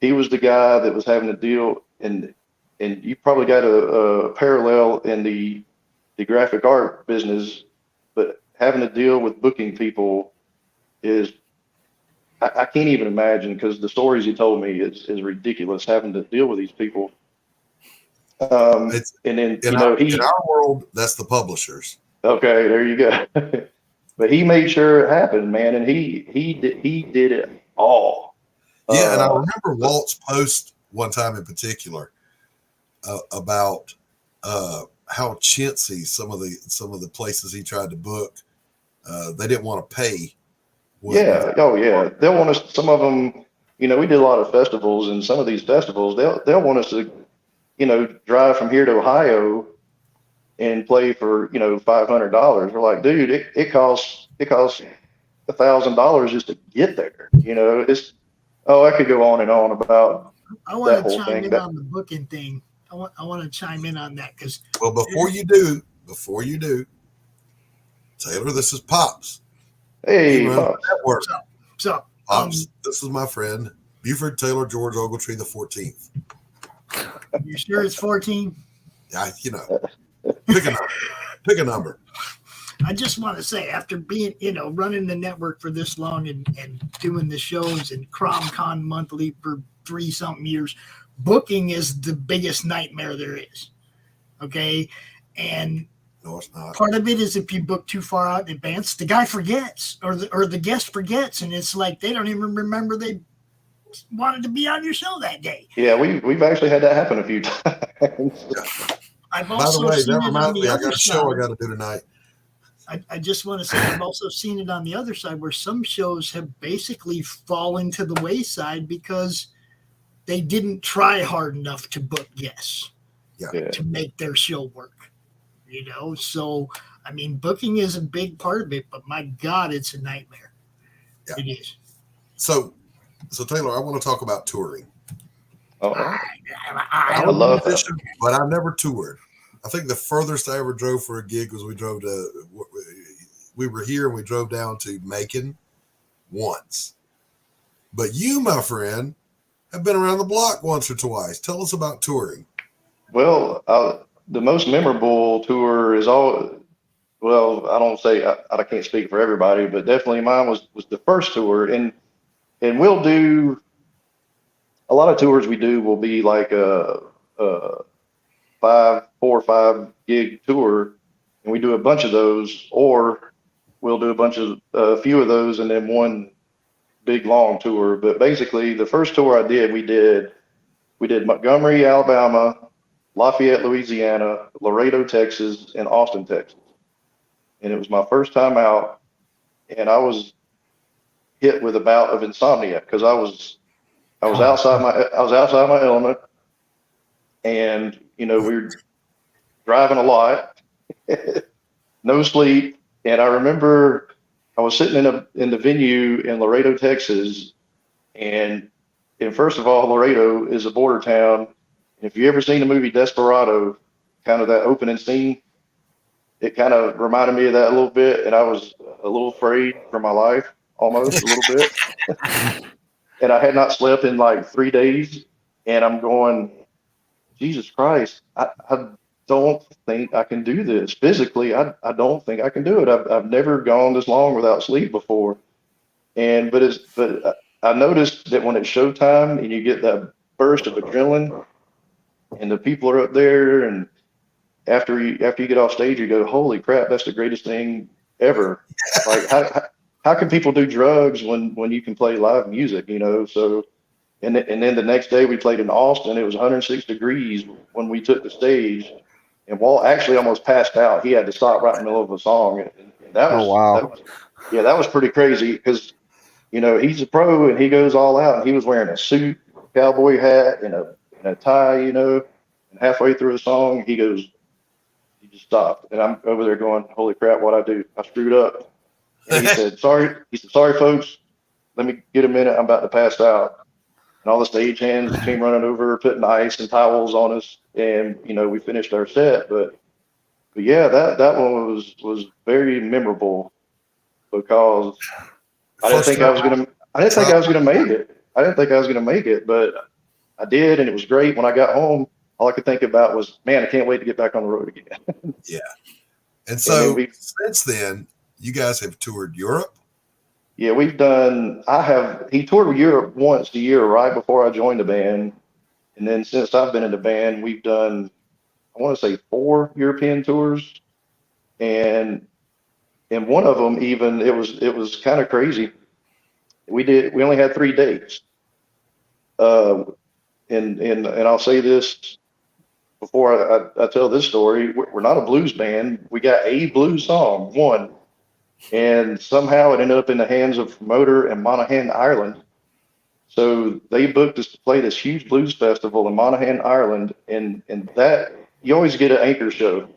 He was the guy that was having to deal, and you probably got a parallel in the graphic art business, but having to deal with booking people is, I can't even imagine, because the stories he told me is ridiculous, having to deal with these people. And then in our world, that's the publishers. Okay, there you go. But he made sure it happened, man, and he did it all. Yeah, and I remember Walt's post one time in particular about how chintzy some of the places he tried to book, they didn't want to pay. Yeah. They'll want us. Some of them, we did a lot of festivals, and some of these festivals, they'll want us to, drive from here to Ohio and play for $500. We're like, dude, it costs $1,000 just to get there. I could go on and on about I want to chime in on the booking thing. I want to chime in on that, because before you do, Taylor, this is Pops. Hey, Pops. What's up? Pops, this is my friend Buford Taylor George Ogletree the 14th. You sure it's 14? Yeah, pick a number. I just want to say, after being, running the network for this long and doing the shows and CromCon monthly for 3-something years, booking is the biggest nightmare there is. Okay. And no, it's not. Part of it is if you book too far out in advance, the guy forgets, or the guest forgets, and it's like they don't even remember they wanted to be on your show that day. Yeah, we've actually had that happen a few times. I've By also the way, seen that it on reminds the me, I other got a show I side. got to do tonight. I just want to say I've also seen it on the other side, where some shows have basically fallen to the wayside because they didn't try hard enough to book guests to make their show work. So I mean, booking is a big part of it, but my God, it's a nightmare. Yeah. It is. So Taylor, I want to talk about touring. I would love that, but I never toured. I think the furthest I ever drove for a gig was we were here and we drove down to Macon once. But you, my friend, have been around the block once or twice. Tell us about touring. Well, the most memorable tour is I don't say, I can't speak for everybody, but definitely mine was the first tour. And we'll do a lot of tours we do will be like a 4 or 5 gig tour, and we do a bunch of those, or we'll do a few of those and then one big long tour. But basically the first tour we did Montgomery, Alabama, Lafayette, Louisiana, Laredo, Texas, and Austin, Texas. And it was my first time out, and I was hit with a bout of insomnia because I was outside my element, and we were driving a lot, no sleep. And I remember I was sitting in the venue in Laredo, Texas, and first of all, Laredo is a border town. If you ever seen the movie Desperado, kind of that opening scene, it kind of reminded me of that a little bit, and I was a little afraid for my life, almost a little bit. And I had not slept in like 3 days, And I'm going, Jesus Christ, I don't think I can do this physically. I don't think I can do it. I've never gone this long without sleep before. But I noticed that when it's showtime and you get that burst of adrenaline and the people are up there, and after you get off stage, you go, holy crap, that's the greatest thing ever. Like how can people do drugs when you can play live music, you know? So and then the next day we played in Austin. It was 106 degrees when we took the stage, and Walt actually almost passed out. He had to stop right in the middle of a song, and that was pretty crazy because, you know, he's a pro and he goes all out, and he was wearing a suit, cowboy hat, and a tie, you know. And halfway through the song, he just stopped, and I'm over there going, holy crap, what'd I do? I screwed up. And he said, sorry. He said, sorry, folks. Let me get a minute. I'm about to pass out. And all the stage hands came running over, putting ice and towels on us, and, you know, we finished our set. But yeah, that one was very memorable because I didn't think I was gonna make it. I didn't think I was gonna make it, but I did, and it was great. When I got home, all I could think about was, man, I can't wait to get back on the road again. Yeah. And so since then, you guys have toured Europe? Yeah, he toured Europe once a year right before I joined the band. And then since I've been in the band, we've done, I want to say 4 European tours. And one of them even, it was kind of crazy. We only had 3 dates. And I'll say this before I tell this story. We're not a blues band. We got a blues song, one. And somehow it ended up in the hands of a promoter in Monaghan, Ireland. So they booked us to play this huge blues festival in Monaghan, Ireland. And that, you always get an anchor show.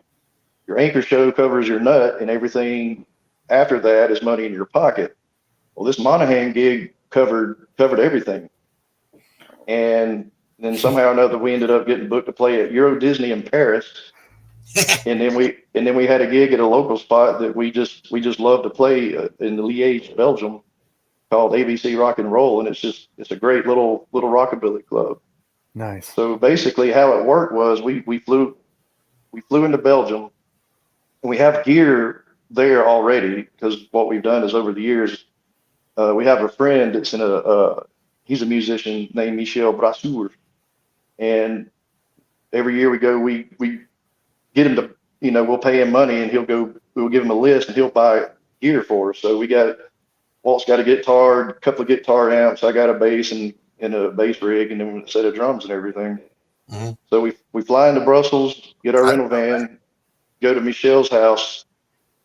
Your anchor show covers your nut, and everything after that is money in your pocket. Well, this Monaghan gig covered everything. And then somehow or another, we ended up getting booked to play at Euro Disney in Paris. And then we had a gig at a local spot that we just love to play in the Liège, Belgium, called ABC Rock and Roll, and it's a great little rockabilly club. Nice. So basically, how it worked was we flew into Belgium, and we have gear there already because what we've done is over the years, we have a friend that's he's a musician named Michel Brasseur, and every year we go, we get him to, you know, we'll pay him money, and we'll give him a list, and he'll buy gear for us. So Walt's got a guitar, a couple of guitar amps. I got a bass and a bass rig, and then a set of drums and everything. Mm-hmm. So we fly into Brussels, get our rental van, go to Michel's house,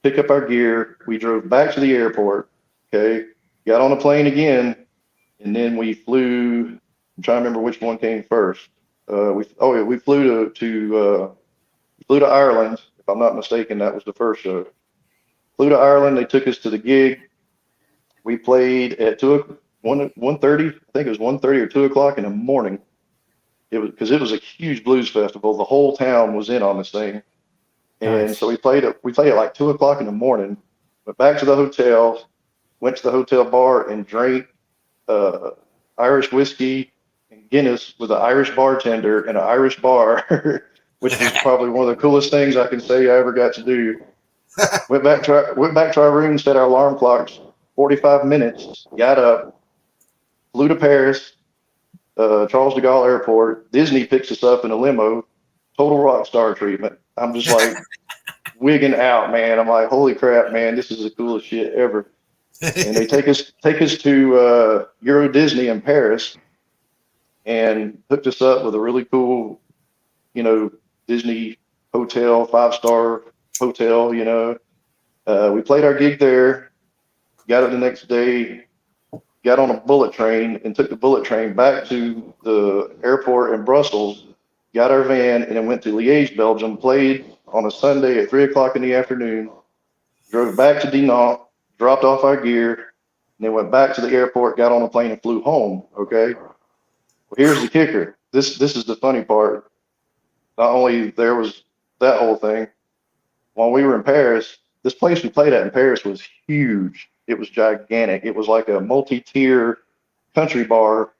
pick up our gear. We drove back to the airport. Okay. Got on a plane again. And then we flew, I'm trying to remember which one came first. We flew to Ireland. If I'm not mistaken, that was the first show. Flew to Ireland. They took us to the gig. We played at 1:30. I think it was 1:30 or 2 o'clock in the morning. It was a huge blues festival. The whole town was in on this thing. And so we played at like 2 o'clock in the morning. Went back to the hotel. Went to the hotel bar and drank Irish whiskey and Guinness with an Irish bartender in an Irish bar, which was probably one of the coolest things I can say I ever got to do. Went back to our room, set our alarm clocks 45 minutes, got up, flew to Paris, Charles de Gaulle Airport. Disney picks us up in a limo, total rock star treatment. I'm just like wigging out, man. I'm like, holy crap, man, this is the coolest shit ever. And they take us to Euro Disney in Paris and hooked us up with a really cool, you know, Disney hotel, 5-star hotel, you know. We played our gig there, got up the next day, got on a bullet train and took the bullet train back to the airport in Brussels, got our van, and then went to Liège, Belgium, played on a Sunday at 3 o'clock in the afternoon, drove back to Dinant, dropped off our gear, and then went back to the airport, got on a plane, and flew home, okay? Well, here's the kicker. This is the funny part. Not only there was that whole thing, while we were in Paris, this place we played at in Paris was huge. It was gigantic. It was like a multi-tier country bar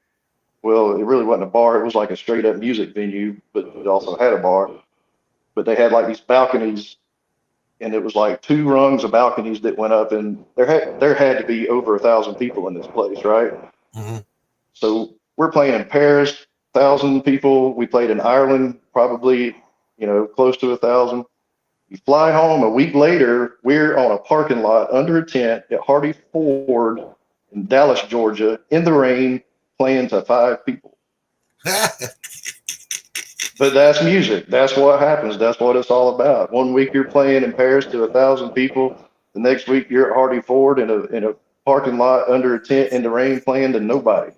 Well, it really wasn't a bar. It was like a straight up music venue, but it also had a bar. But they had like these balconies, and it was like 2 rungs of balconies that went up, and there had to be over 1,000 people in this place, right? Mm-hmm. So we're playing in Paris, 1,000 people. We played in Ireland, probably, close to 1,000. You fly home a week later, we're on a parking lot under a tent at Hardy Ford in Dallas, Georgia, in the rain, playing to 5 people. But that's music. That's what happens. That's what it's all about. One week you're playing in Paris to 1,000 people. The next week you're at Hardy Ford in a parking lot under a tent in the rain playing to nobody.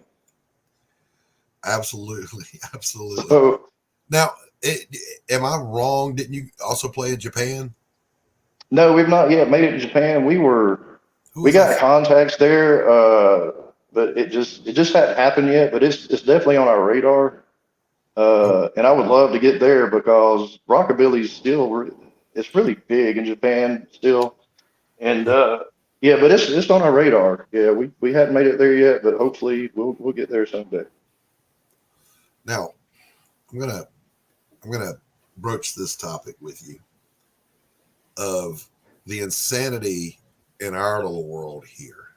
Absolutely. So, now, am I wrong? Didn't you also play in Japan? No, we've not yet made it to Japan. We got contacts there, but it just hadn't happened yet. But it's definitely on our radar. And I would love to get there because rockabilly's still it's really big in Japan still, and but it's on our radar. Yeah, we hadn't made it there yet, but hopefully we'll get there someday. Now, I'm gonna broach this topic with you of the insanity in our little world here,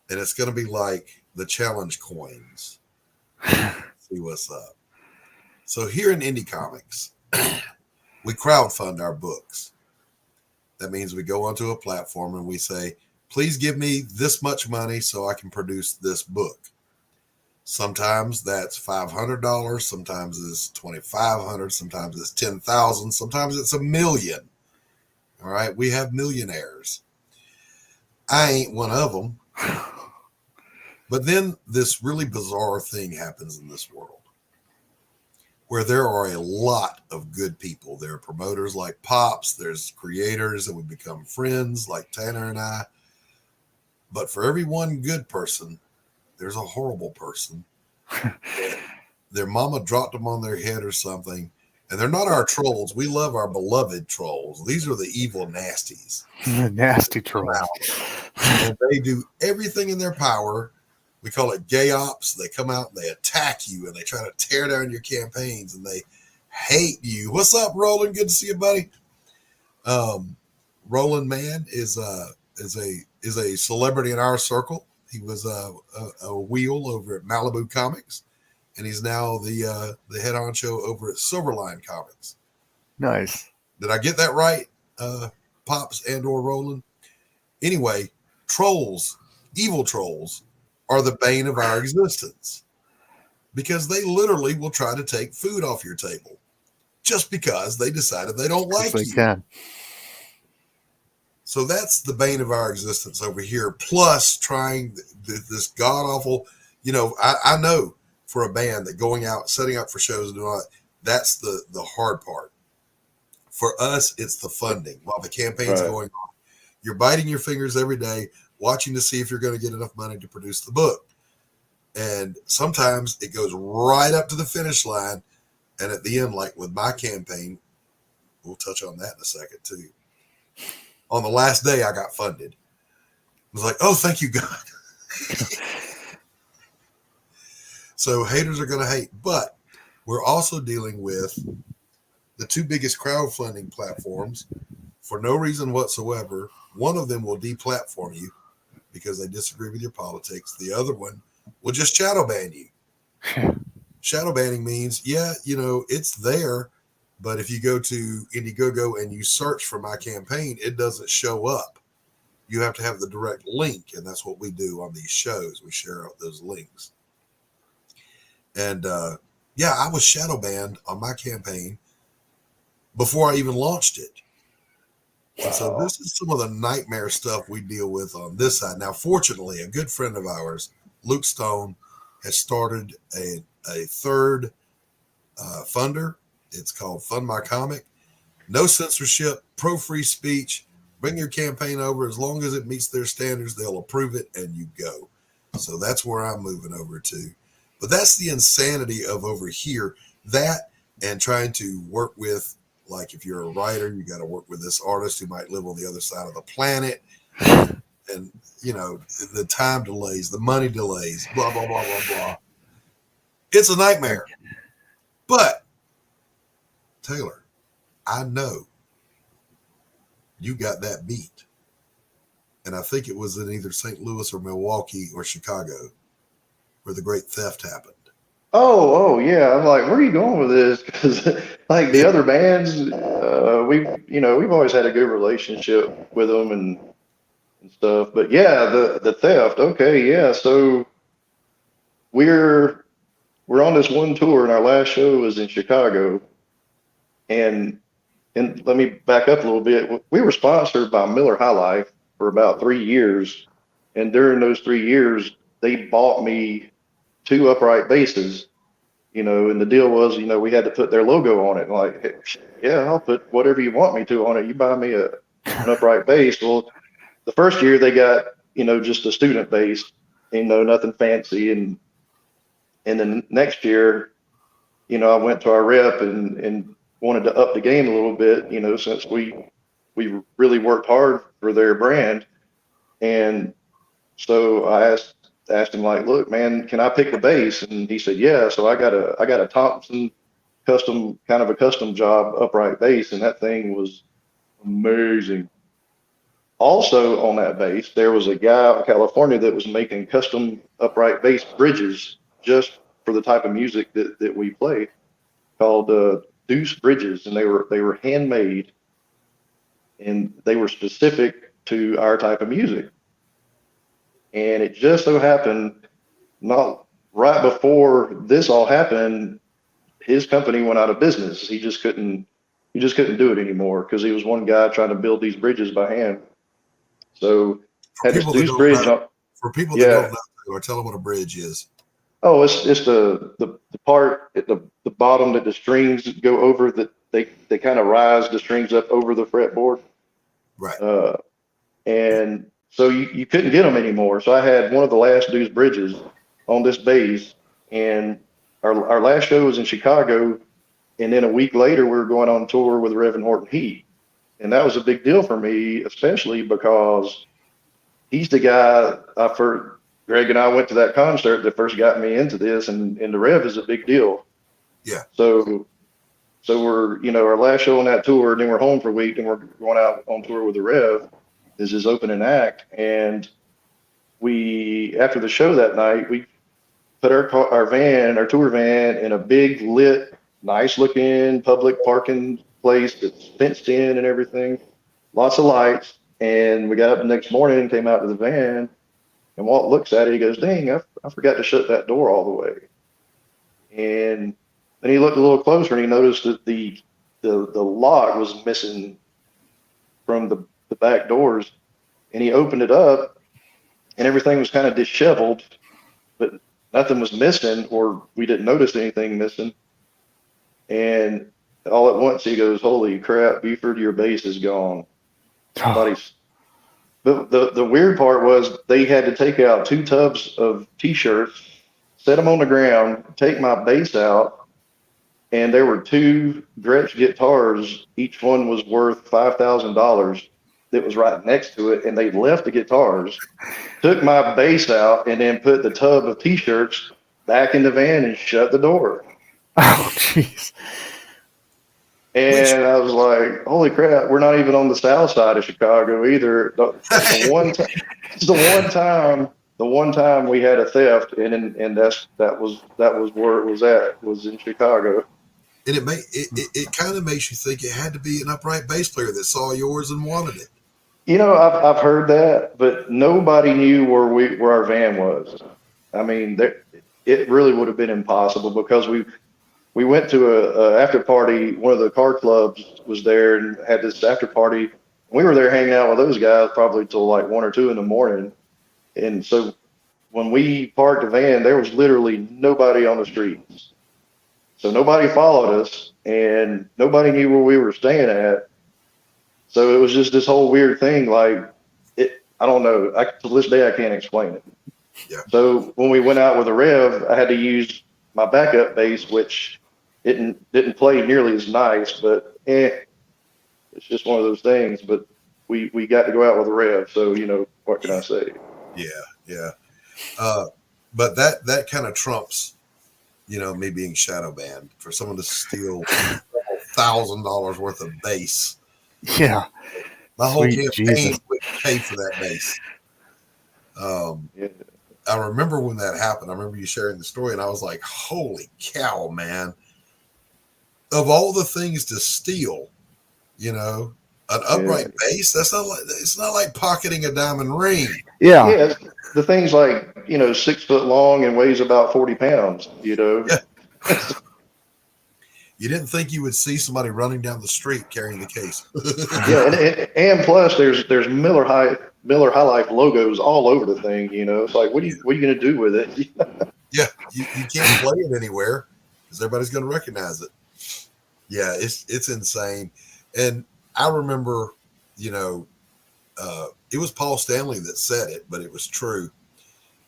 and it's gonna be like the challenge coins. See what's up. So here in Indie Comics, we crowdfund our books. That means we go onto a platform and we say, please give me this much money so I can produce this book. Sometimes that's $500, sometimes it's $2,500, sometimes it's $10,000, sometimes it's $1 million. All right, we have millionaires. I ain't one of them. But then this really bizarre thing happens in this world where there are a lot of good people. There are promoters like Pops. There's creators that would become friends like Tanner and I. But for every one good person, there's a horrible person. Their mama dropped them on their head or something. And they're not our trolls. We love our beloved trolls. These are the evil nasties. The nasty trolls. And they do everything in their power. We call it gay ops. They come out and they attack you and they try to tear down your campaigns and they hate you. What's up, Roland? Good to see you, buddy. Roland Mann is a celebrity in our circle. He was a wheel over at Malibu Comics, and he's now the head honcho over at Silverline Comics. Nice. Did I get that right, Pops and or Roland? Anyway, trolls, evil trolls, are the bane of our existence because they literally will try to take food off your table just because they decided they don't like you. Can. So that's the bane of our existence over here. Plus trying this god awful, I know for a band that going out, setting up for shows and doing all that, that's the hard part. For us, it's the funding while the campaign's going on. You're biting your fingers every day, watching to see if you're going to get enough money to produce the book. And sometimes it goes right up to the finish line. And at the end, like with my campaign, we'll touch on that in a second too. On the last day, I got funded. I was like, oh, thank you, God. So haters are going to hate. But we're also dealing with the 2 biggest crowdfunding platforms for no reason whatsoever. One of them will deplatform you because they disagree with your politics. The other one will just shadow ban you. Shadow banning means, it's there, but if you go to Indiegogo and you search for my campaign, it doesn't show up. You have to have the direct link, and that's what we do on these shows. We share out those links. And I was shadow banned on my campaign before I even launched it. And so this is some of the nightmare stuff we deal with on this side. Now, fortunately, a good friend of ours, Luke Stone, has started a third funder. It's called Fund My Comic. No censorship, pro-free speech. Bring your campaign over. As long as it meets their standards, they'll approve it, and you go. So that's where I'm moving over to. But that's the insanity of over here. That and trying to work with, like if you're a writer, you got to work with this artist who might live on the other side of the planet. And, the time delays, the money delays, blah, blah, blah, blah, blah. It's a nightmare. But Taylor, I know you got that beat. And I think it was in either St. Louis or Milwaukee or Chicago where the great theft happened. Oh, yeah. I'm like, where are you going with this? Because like the other bands, we've always had a good relationship with them and stuff. But yeah, the theft. Okay, yeah. So we're on this one tour, and our last show was in Chicago. And let me back up a little bit. We were sponsored by Miller High Life for about 3 years, and during those 3 years, they bought me 2 upright basses. And the deal was, we had to put their logo on it. And like, hey, yeah, I'll put whatever you want me to on it. You buy me an upright bass. Well, the first year they got, just a student bass, nothing fancy. And then next year, I went to our rep and wanted to up the game a little bit, since we really worked hard for their brand. And so I asked him, like, look, man, can I pick the bass? And he said, yeah. So I got a Thompson kind of a custom job upright bass, and that thing was amazing. Also on that bass, there was a guy in California that was making custom upright bass bridges just for the type of music that we play, called Deuce Bridges, and they were handmade, and they were specific to our type of music. And it just so happened, not right before this all happened, his company went out of business. He just couldn't do it anymore because he was one guy trying to build these bridges by hand. So had this Deuce bridge. For people that don't know, or tell them what a bridge is. Oh, it's the part at the bottom that the strings go over, that they kind of rise the strings up over the fretboard. Right. And so you couldn't get them anymore. So I had one of the last Deuce bridges on this bass, and our last show was in Chicago, and then a week later we were going on tour with Reverend Horton Heat, and that was a big deal for me, especially because he's the guy Greg and I went to that concert that first got me into this, and the Rev is a big deal. Yeah. So we're, our last show on that tour, and then we're home for a week, and we're going out on tour with the Rev is his opening act. And after the show that night, we put our tour van in a big lit, nice looking public parking place that's fenced in and everything, lots of lights. And we got up the next morning and came out to the van, and Walt looks at it. He goes, dang, I forgot to shut that door all the way. And then he looked a little closer, and he noticed that the lock was missing from the back doors. And he opened it up, and everything was kind of disheveled, but nothing was missing, or we didn't notice anything missing. And all at once he goes, holy crap, Buford, your bass is gone. But the weird part was they had to take out 2 tubs of T-shirts, set them on the ground, take my bass out, and there were 2 Gretsch guitars. Each one was worth $5,000 that was right next to it, and they left the guitars, took my bass out, and then put the tub of T-shirts back in the van and shut the door. Oh, jeez. And I was like, holy crap, we're not even on the south side of Chicago either. The one time we had a theft, and that was where it was at, was in Chicago. And it kind of makes you think it had to be an upright bass player that saw yours and wanted it. I've heard that, but nobody knew where our van was. I mean, it really would have been impossible, because we went to a after party. One of the car clubs was there and had this after party. We were there hanging out with those guys probably till like 1 or 2 in the morning. And so when we parked the van, there was literally nobody on the streets. So nobody followed us, and nobody knew where we were staying at. So it was just this whole weird thing. Like, I don't know. To this day, I can't explain it. Yeah. So when we went out with the Rev, I had to use my backup bass, which didn't play nearly as nice, but it's just one of those things. But we got to go out with the Rev, so what can I say? Yeah. But that kind of trumps me being shadow banned, for someone to steal $1,000 worth of bass. Yeah. My whole Sweet campaign Jesus. would pay for that bass. I remember when that happened. I remember you sharing the story, and I was like, holy cow, man. Of all the things to steal, an upright bass, it's not like pocketing a diamond ring. Yeah. The thing's like, 6 foot long and weighs about 40 pounds, Yeah. You didn't think you would see somebody running down the street carrying the case. and plus there's Miller High Life logos all over the thing. It's like, what are you going to do with it? Yeah, you can't play it anywhere because everybody's going to recognize it. Yeah, it's insane. And I remember, it was Paul Stanley that said it, but it was true.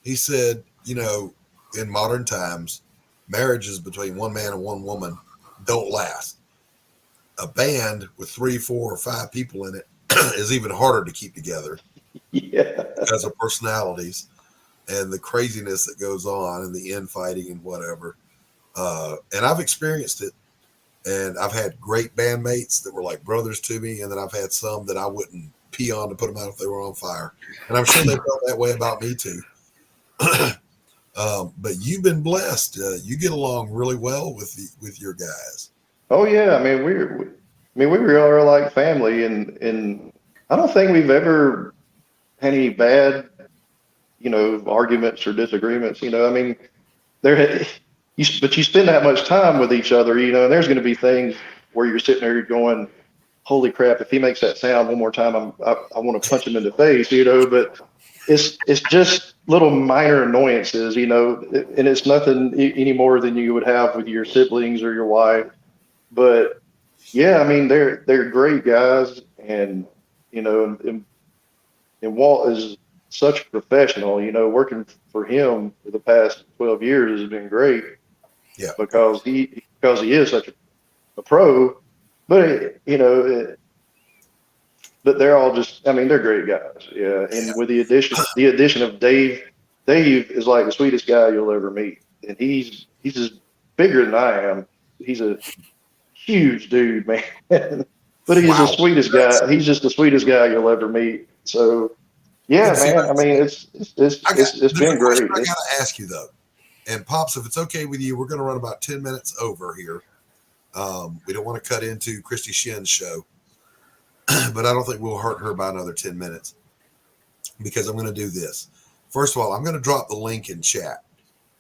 He said, in modern times, marriages between one man and one woman don't last. A band with 3, 4, or 5 people in it is even harder to keep together. Yeah. Because of personalities and the craziness that goes on and the infighting and whatever. And I've experienced it. And I've had great bandmates that were like brothers to me. And then I've had some that I wouldn't pee on to put them out if they were on fire. And I'm sure they felt that way about me too. But you've been blessed. You get along really well with your guys. Oh yeah. I mean, we really are like family, and I don't think we've ever had any bad, arguments or disagreements. I mean, but you spend that much time with each other, and there's going to be things where you're sitting there going, holy crap, if he makes that sound one more time, I want to punch him in the face, but it's just little minor annoyances, and it's nothing any more than you would have with your siblings or your wife. But yeah, I mean, they're great guys, and, and Walt is such a professional, working for him for the past 12 years has been great. Yeah. Because he is such a pro, but but they're all just, I mean, they're great guys. Yeah. And with the addition of Dave is like the sweetest guy you'll ever meet. And he's just bigger than I am. He's a huge dude, man. But he's the sweetest guy. He's just the sweetest guy you'll ever meet. So yeah, man. I mean, it's been great. I got to ask you though, and Pops, if it's okay with you, we're going to run about 10 minutes over here. We don't want to cut into Christie Shinn's show, but I don't think we'll hurt her by another 10 minutes because I'm going to do this. First of all, I'm going to drop the link in chat,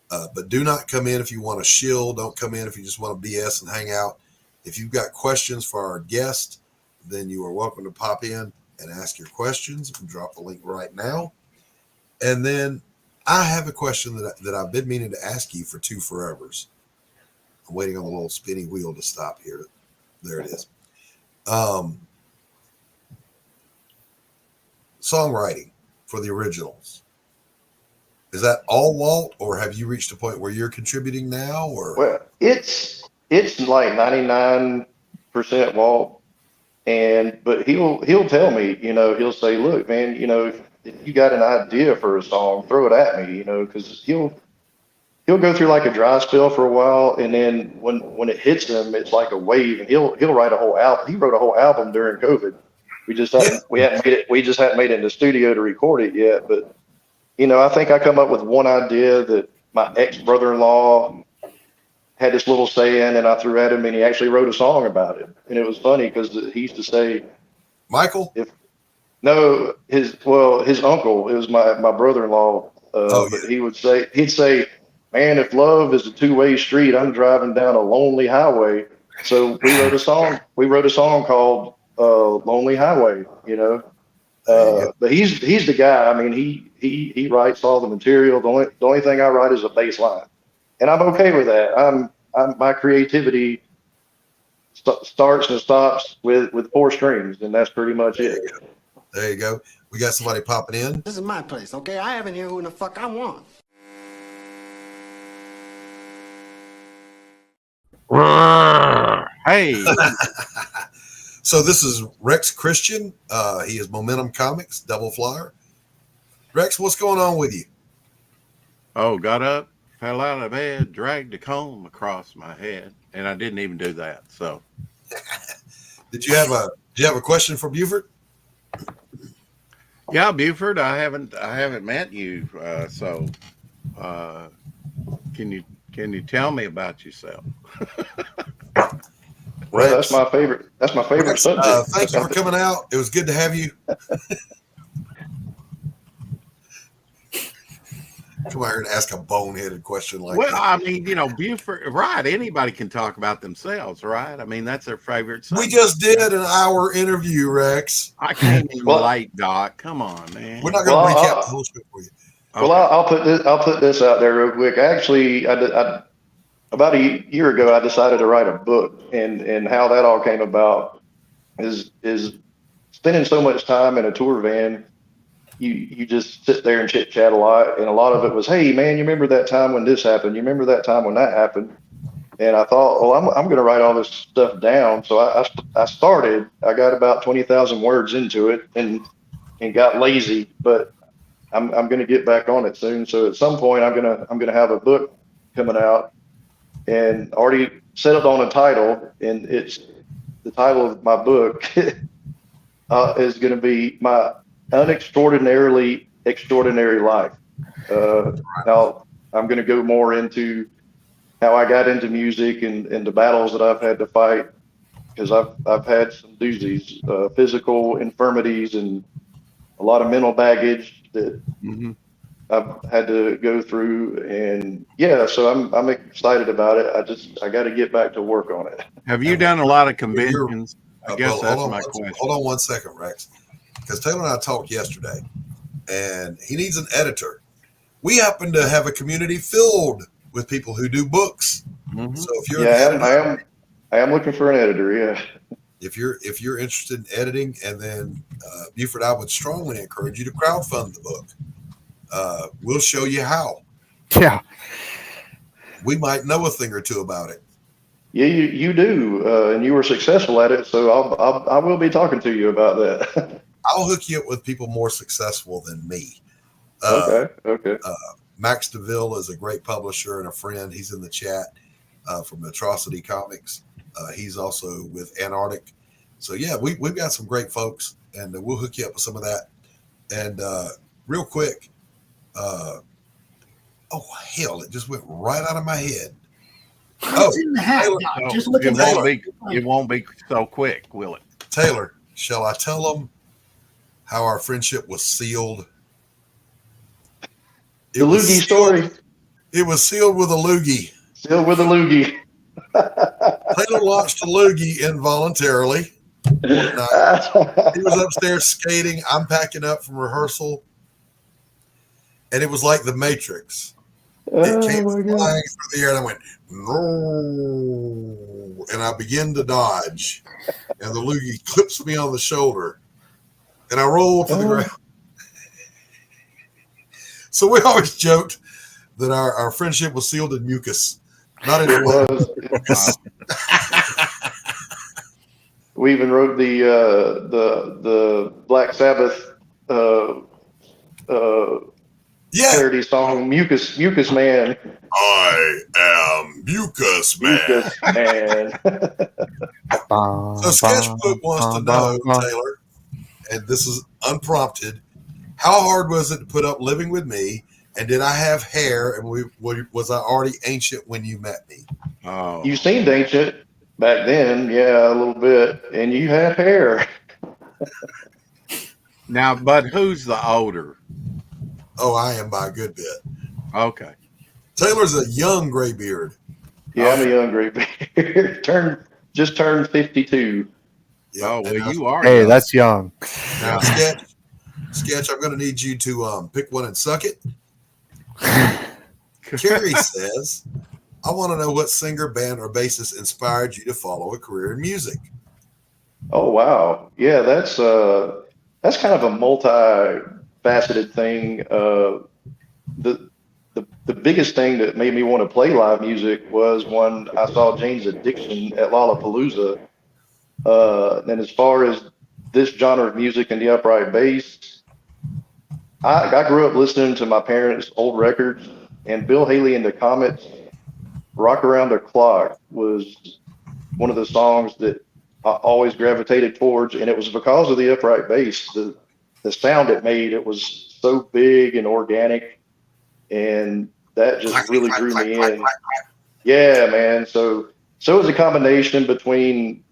but do not come in if you want to shill. Don't come in if you just want to BS and hang out. If you've got questions for our guest, then you are welcome to pop in and ask your questions. We'll drop the link right now. And then I have a question that I've been meaning to ask you for 2 forevers. I'm waiting on the little spinning wheel to stop here. There it is. Songwriting for the originals. Is that all Walt, or have you reached a point where you're contributing now? Or well, it's like 99% Walt. But he'll tell me, he'll say, look, man, if you got an idea for a song, throw it at me, because he'll go through like a dry spell for a while, and then when it hits him, it's like a wave, and he'll write a whole album. He wrote a whole album during COVID. We just hadn't made it in the studio to record it yet. But I think I come up with one idea that my ex-brother-in-law had this little saying, and I threw at him, and he actually wrote a song about it. And it was funny because he used to say, Michael? His uncle, it was my brother-in-law. But he'd say, man, if love is a 2-way street, I'm driving down a lonely highway. So we wrote a song called Lonely Highway, but he's the guy. I mean, he writes all the material. The only thing I write is a bass line. And I'm okay with that. My creativity starts and stops with 4 strings, and that's pretty much it. There you go. We got somebody popping in. This is my place, okay? I have in here who in the fuck I want. Hey. So this is Rex Christian. He is Momentum Comics, Double Flyer. Rex, what's going on with you? Oh, got up, fell out of bed, dragged a comb across my head, and I didn't even do that. So, Did you have a question for Buford? yeah, Buford, I haven't met you. Can you tell me about yourself? Well, that's my favorite. That's my favorite subject. Thank you for coming out. It was good to have you. Come out here and ask a boneheaded question like that. I mean, Buford, right? Anybody can talk about themselves, right? I mean, that's their favorite subject. We just did an hour interview, Rex. I came in late, Doc. Come on, man. We're not going to recap the whole show for you. Okay. Well, I'll put this out there real quick. Actually, I about a year ago, I decided to write a book, and how that all came about is spending so much time in a tour van. You just sit there and chit chat a lot, and a lot of it was, hey man, you remember that time when this happened? You remember that time when that happened? And I thought, well, I'm going to write all this stuff down. So I started. I got about 20,000 words into it, and got lazy, but I'm going to get back on it soon. So at some point, I'm going to have a book coming out, and already settled on a title, and it's the title of my book is going to be My Unextraordinarily Extraordinary Life. Now I'm going to go more into how I got into music and the battles that I've had to fight, because I've had some doozies, physical infirmities, and a lot of mental baggage that I've had to go through. And yeah, so I'm excited about it. I got to get back to work on it. Have you done a lot of conventions? I guess that's my question. Hold on one second, Rex, because Taylor and I talked yesterday, and he needs an editor. We happen to have a community filled with people who do books. So if you're I am looking for an editor. Yeah. If you're interested in editing, and then Buford, I would strongly encourage you to crowdfund the book. We'll show you how. Yeah. We might know a thing or two about it. Yeah, you do, and you were successful at it. So I will be talking to you about that. I'll hook you up with people more successful than me. Okay. Max Devill is a great publisher and a friend. He's in the chat from Atrocity Comics. He's also with Antarctic. So yeah, we've got some great folks, and we'll hook you up with some of that. And real quick, oh hell, it just went right out of my head. It's in the hat. Just look at it won't be so quick, will it? Taylor, shall I tell them how our friendship was sealed? The loogie story. It was sealed with a loogie. Sealed with a loogie. Taylor launched a loogie involuntarily. He was upstairs skating. I'm packing up from rehearsal, and it was like the Matrix. It came flying through the air, and I went, no, and I began to dodge, and the loogie clips me on the shoulder, and I roll to the ground. So we always joked that our friendship was sealed in mucus, not in mucus. We even wrote the Black Sabbath parody song, Mucus Man. I am Mucus Man. Mucus Man. So Sketchbook wants to know, Taylor, and this is unprompted, how hard was it to put up living with me? And did I have hair? And was I already ancient when you met me? Oh, you seemed ancient back then, yeah, a little bit, and you have hair. Now, but who's the older? Oh, I am by a good bit. Okay. Taylor's a young gray beard. Yeah, I'm a young gray beard. Just turned 52. Yeah, oh, well, you are. Hey, young. That's young. Now, Sketch, I'm going to need you to pick one and suck it. Carrie says, I want to know what singer, band, or bassist inspired you to follow a career in music. Oh, wow. Yeah, that's kind of a multi-faceted thing. The biggest thing that made me want to play live music was when I saw Jane's Addiction at Lollapalooza. And as far as this genre of music and the upright bass, I grew up listening to my parents' old records, and Bill Haley and the Comets, "Rock Around the Clock" was one of the songs that I always gravitated towards, and it was because of the upright bass. The sound it made, it was so big and organic, and that just really drew me in. Yeah, man. So it was a combination between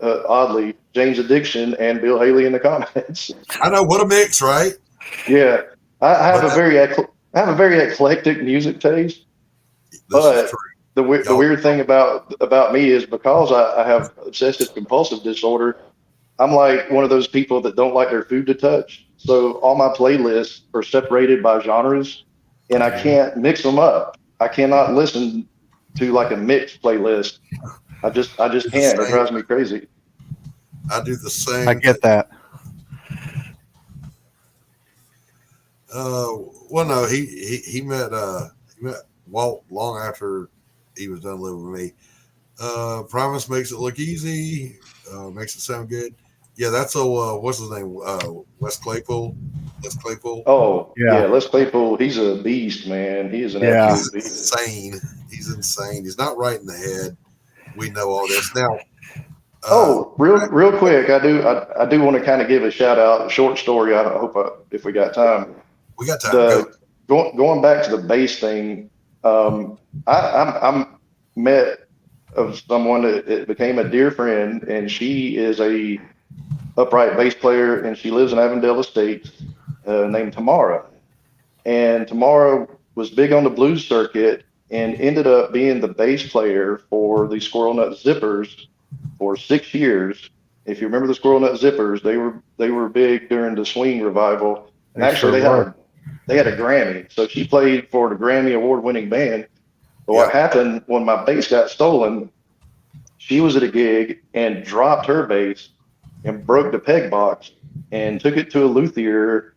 oddly Jane's Addiction and Bill Haley and the Comets. I know, what a mix, right? Yeah, I have a very eclectic music taste, but the weird thing about me is because I have obsessive compulsive disorder, I'm like one of those people that don't like their food to touch. So all my playlists are separated by genres, and I can't mix them up. I cannot listen to like a mixed playlist. I just can't. It drives me crazy. I do the same. I get that. Well, no, he met Walt long after he was done living with me. Promise makes it look easy. Makes it sound good. Yeah, that's what's his name? Les Claypool. Oh, yeah, Les Claypool. He's a beast, man. He is an absolute beast. Insane. He's insane. He's not right in the head. We know all this now. Real quick, I do want to kind of give a shout out, a short story. I hope if we got time. We got time. Going back to the bass thing, I'm met of someone that became a dear friend, and she is a upright bass player, and she lives in Avondale Estates, named Tamara. And Tamara was big on the blues circuit and ended up being the bass player for the Squirrel Nut Zippers for 6 years. If you remember the Squirrel Nut Zippers, they were big during the swing revival. And actually, they had a Grammy. So she played for the Grammy award-winning band. But what happened when my bass got stolen, she was at a gig and dropped her bass and broke the peg box and took it to a luthier,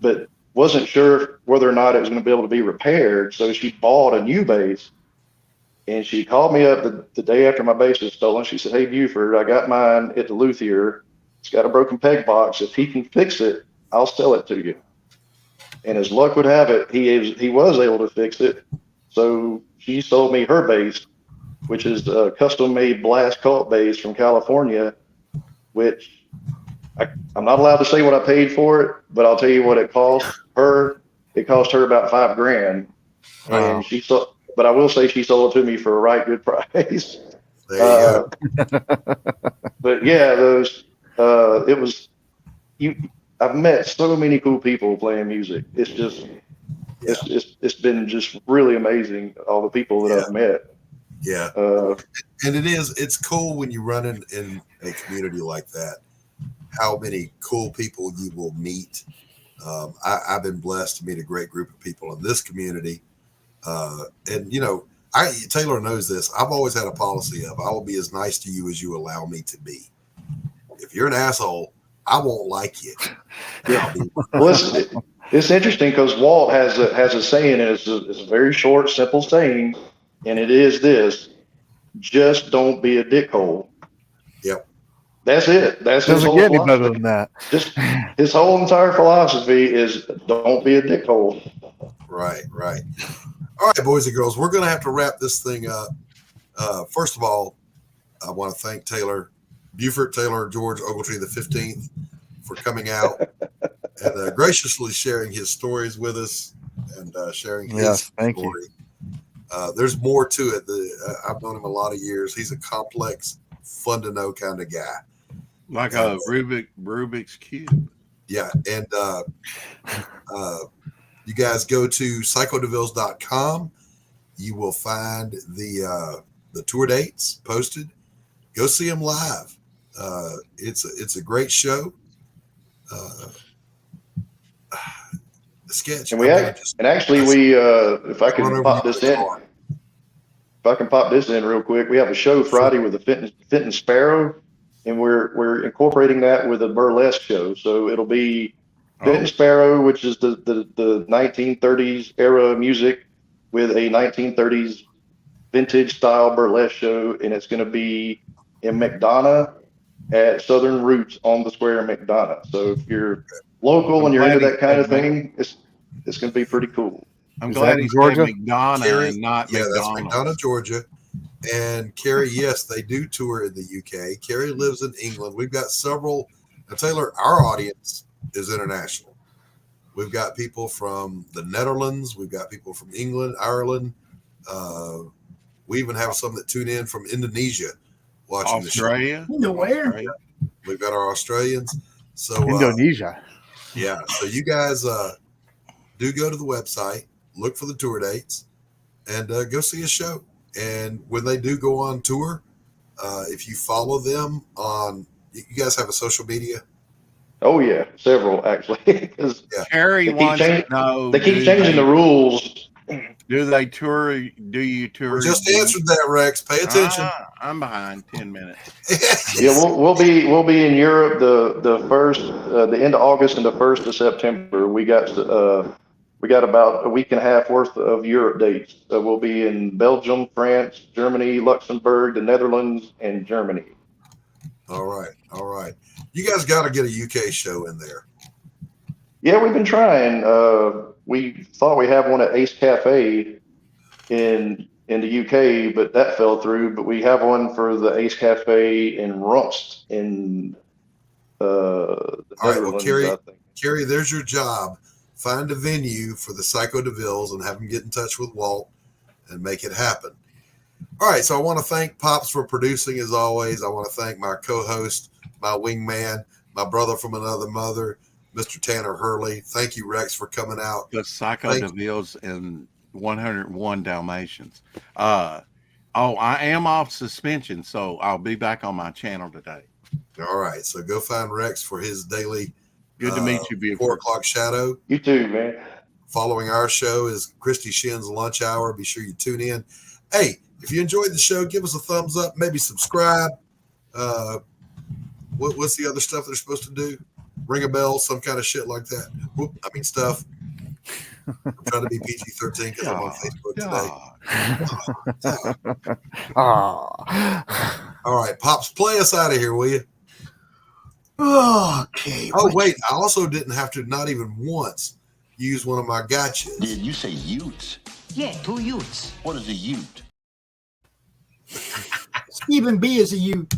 but wasn't sure whether or not it was going to be able to be repaired. So she bought a new bass, and she called me up the day after my bass was stolen. She said, "Hey, Buford, I got mine at the luthier. It's got a broken peg box. If he can fix it, I'll sell it to you." And as luck would have it, he was able to fix it. So she sold me her bass, which is a custom-made Blast Cult bass from California, which I'm not allowed to say what I paid for it, but I'll tell you what it cost her. It cost her about $5,000, and she sold. But I will say she sold it to me for a right good price. There you go. But yeah, it was you. I've met so many cool people playing music. It's just, it's been just really amazing. All the people that I've met. Yeah. And it's cool when you run in a community like that, how many cool people you will meet. I've been blessed to meet a great group of people in this community. And Taylor knows this. I've always had a policy of I will be as nice to you as you allow me to be. If you're an asshole, I won't like you. Yeah. Listen, it's interesting because Walt has a saying, and it's a very short, simple saying, and it is this: just don't be a dickhole. Yep. That's it. That's his whole doesn't get any philosophy. better than that. Just his whole entire philosophy is don't be a dickhole. Right. All right, boys and girls, we're going to have to wrap this thing up. First of all, I want to thank Buford Taylor George Ogletree the 15th for coming out and graciously sharing his stories with us and sharing his story. There's more to it. I've known him a lot of years. He's a complex, fun to know kind of guy. Like a Rubik's Cube. Yeah. And you guys go to psychodevilles.com. You will find the tour dates posted. Go see them live. It's a great show. Sketch. And if I can pop this in real quick, we have a show Friday with the Fenton Sparrow, and we're incorporating that with a burlesque show. So it'll be Fenton Sparrow, which is the 1930s era music, with a 1930s vintage style burlesque show, and it's going to be in McDonough at Southern Roots on the square in McDonough. So if you're local and you're into that kind of thing, it's going to be pretty cool. I'm Is glad that he in said Georgia? McDonough Carrie, and not yeah, that's McDonald's. McDonough, Georgia. And Carrie, yes, they do tour in the UK. Carrie lives in England. We've got several. Now, Taylor, our audience is international. We've got people from the Netherlands. We've got people from England, Ireland. We even have some that tune in from Indonesia watching Australia. the show. Where? We've got our Australians. So Indonesia. yeah. So you guys do go to the website, look for the tour dates, and go see a show. And when they do go on tour, if you follow them on, you guys have a social media? Oh yeah, several actually. Harry wants to know. They keep changing the rules. Do they tour? Do you tour? We just answered that, Rex. Pay attention. I'm behind 10 minutes. Yeah, we'll be in Europe the end of August and the 1st of September. We got about a week and a half worth of Europe dates. We'll be in Belgium, France, Germany, Luxembourg, the Netherlands, and Germany. All right. You guys got to get a UK show in there. Yeah, we've been trying. We thought we have one at Ace Cafe in the UK, but that fell through. But we have one for the Ace Cafe in Rumst in the Netherlands. Well, Carrie, there's your job. Find a venue for the Psycho Devilles and have them get in touch with Walt and make it happen. All right, so I want to thank Pops for producing as always. I want to thank my co-host, my wingman, my brother from another mother, Mr. Tanner Hurley. Thank you, Rex, for coming out. The Psycho Devilles and 101 Dalmatians. I am off suspension, so I'll be back on my channel today. All right, so go find Rex for his daily Good to meet you, beautiful. 4 o'clock shadow. You too, man. Following our show is Christie Shinn's Lunch Hour. Be sure you tune in. Hey, if you enjoyed the show, give us a thumbs up, maybe subscribe. What's the other stuff they're supposed to do? Ring a bell, some kind of shit like that. Stuff. I'm trying to be PG-13 because I'm on Facebook today. All right, Pops, play us out of here, will you? Okay. Oh, wait, I also didn't have to, not even once, use one of my gotchas. Did you say utes? Yeah, 2 utes. What is a ute? Stephen B is a ute.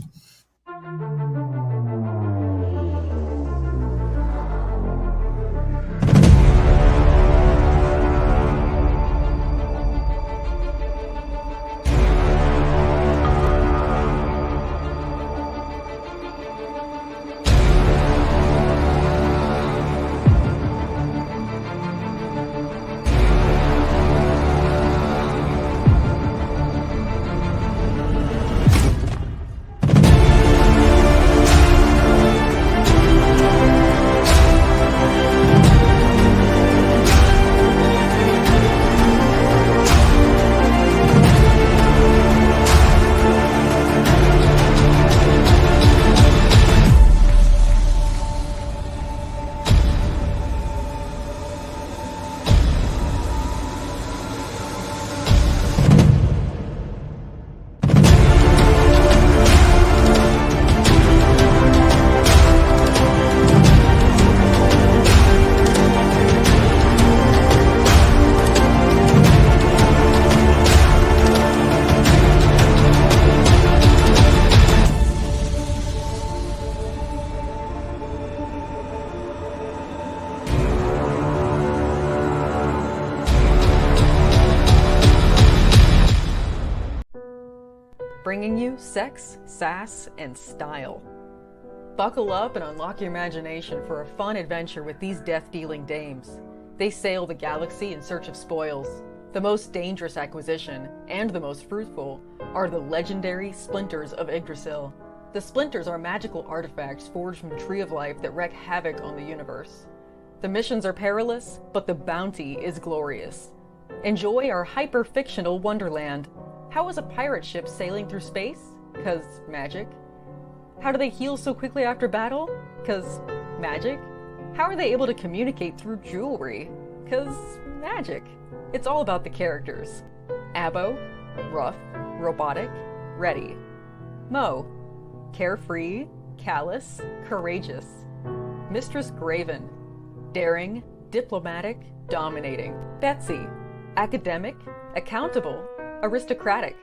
Bringing you sex, sass, and style. Buckle up and unlock your imagination for a fun adventure with these death-dealing dames. They sail the galaxy in search of spoils. The most dangerous acquisition, and the most fruitful, are the legendary Splinters of Yggdrasil. The Splinters are magical artifacts forged from the Tree of Life that wreak havoc on the universe. The missions are perilous, but the bounty is glorious. Enjoy our hyper-fictional wonderland. How is a pirate ship sailing through space? 'Cause magic. How do they heal so quickly after battle? 'Cause magic. How are they able to communicate through jewelry? 'Cause magic. It's all about the characters. Abbo, rough, robotic, ready. Mo, carefree, callous, courageous. Mistress Graven, daring, diplomatic, dominating. Betsy, academic, accountable, aristocratic.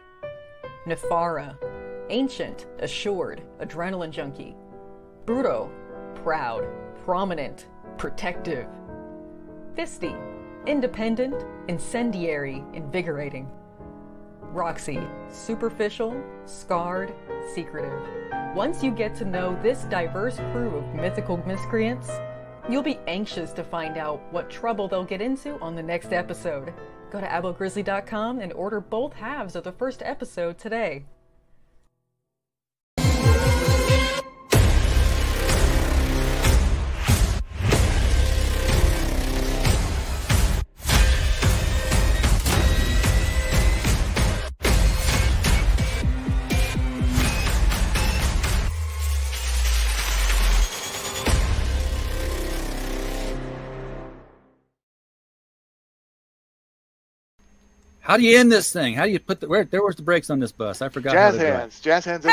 Nefara, ancient, assured, adrenaline junkie. Bruto, proud, prominent, protective. Fisty, independent, incendiary, invigorating. Roxy, superficial, scarred, secretive. Once you get to know this diverse crew of mythical miscreants, you'll be anxious to find out what trouble they'll get into on the next episode. Go to abogrizzly.com and order both halves of the first episode today. How do you end this thing? How do you put the where's the brakes on this bus? I forgot. Jazz hands. Jazz hands.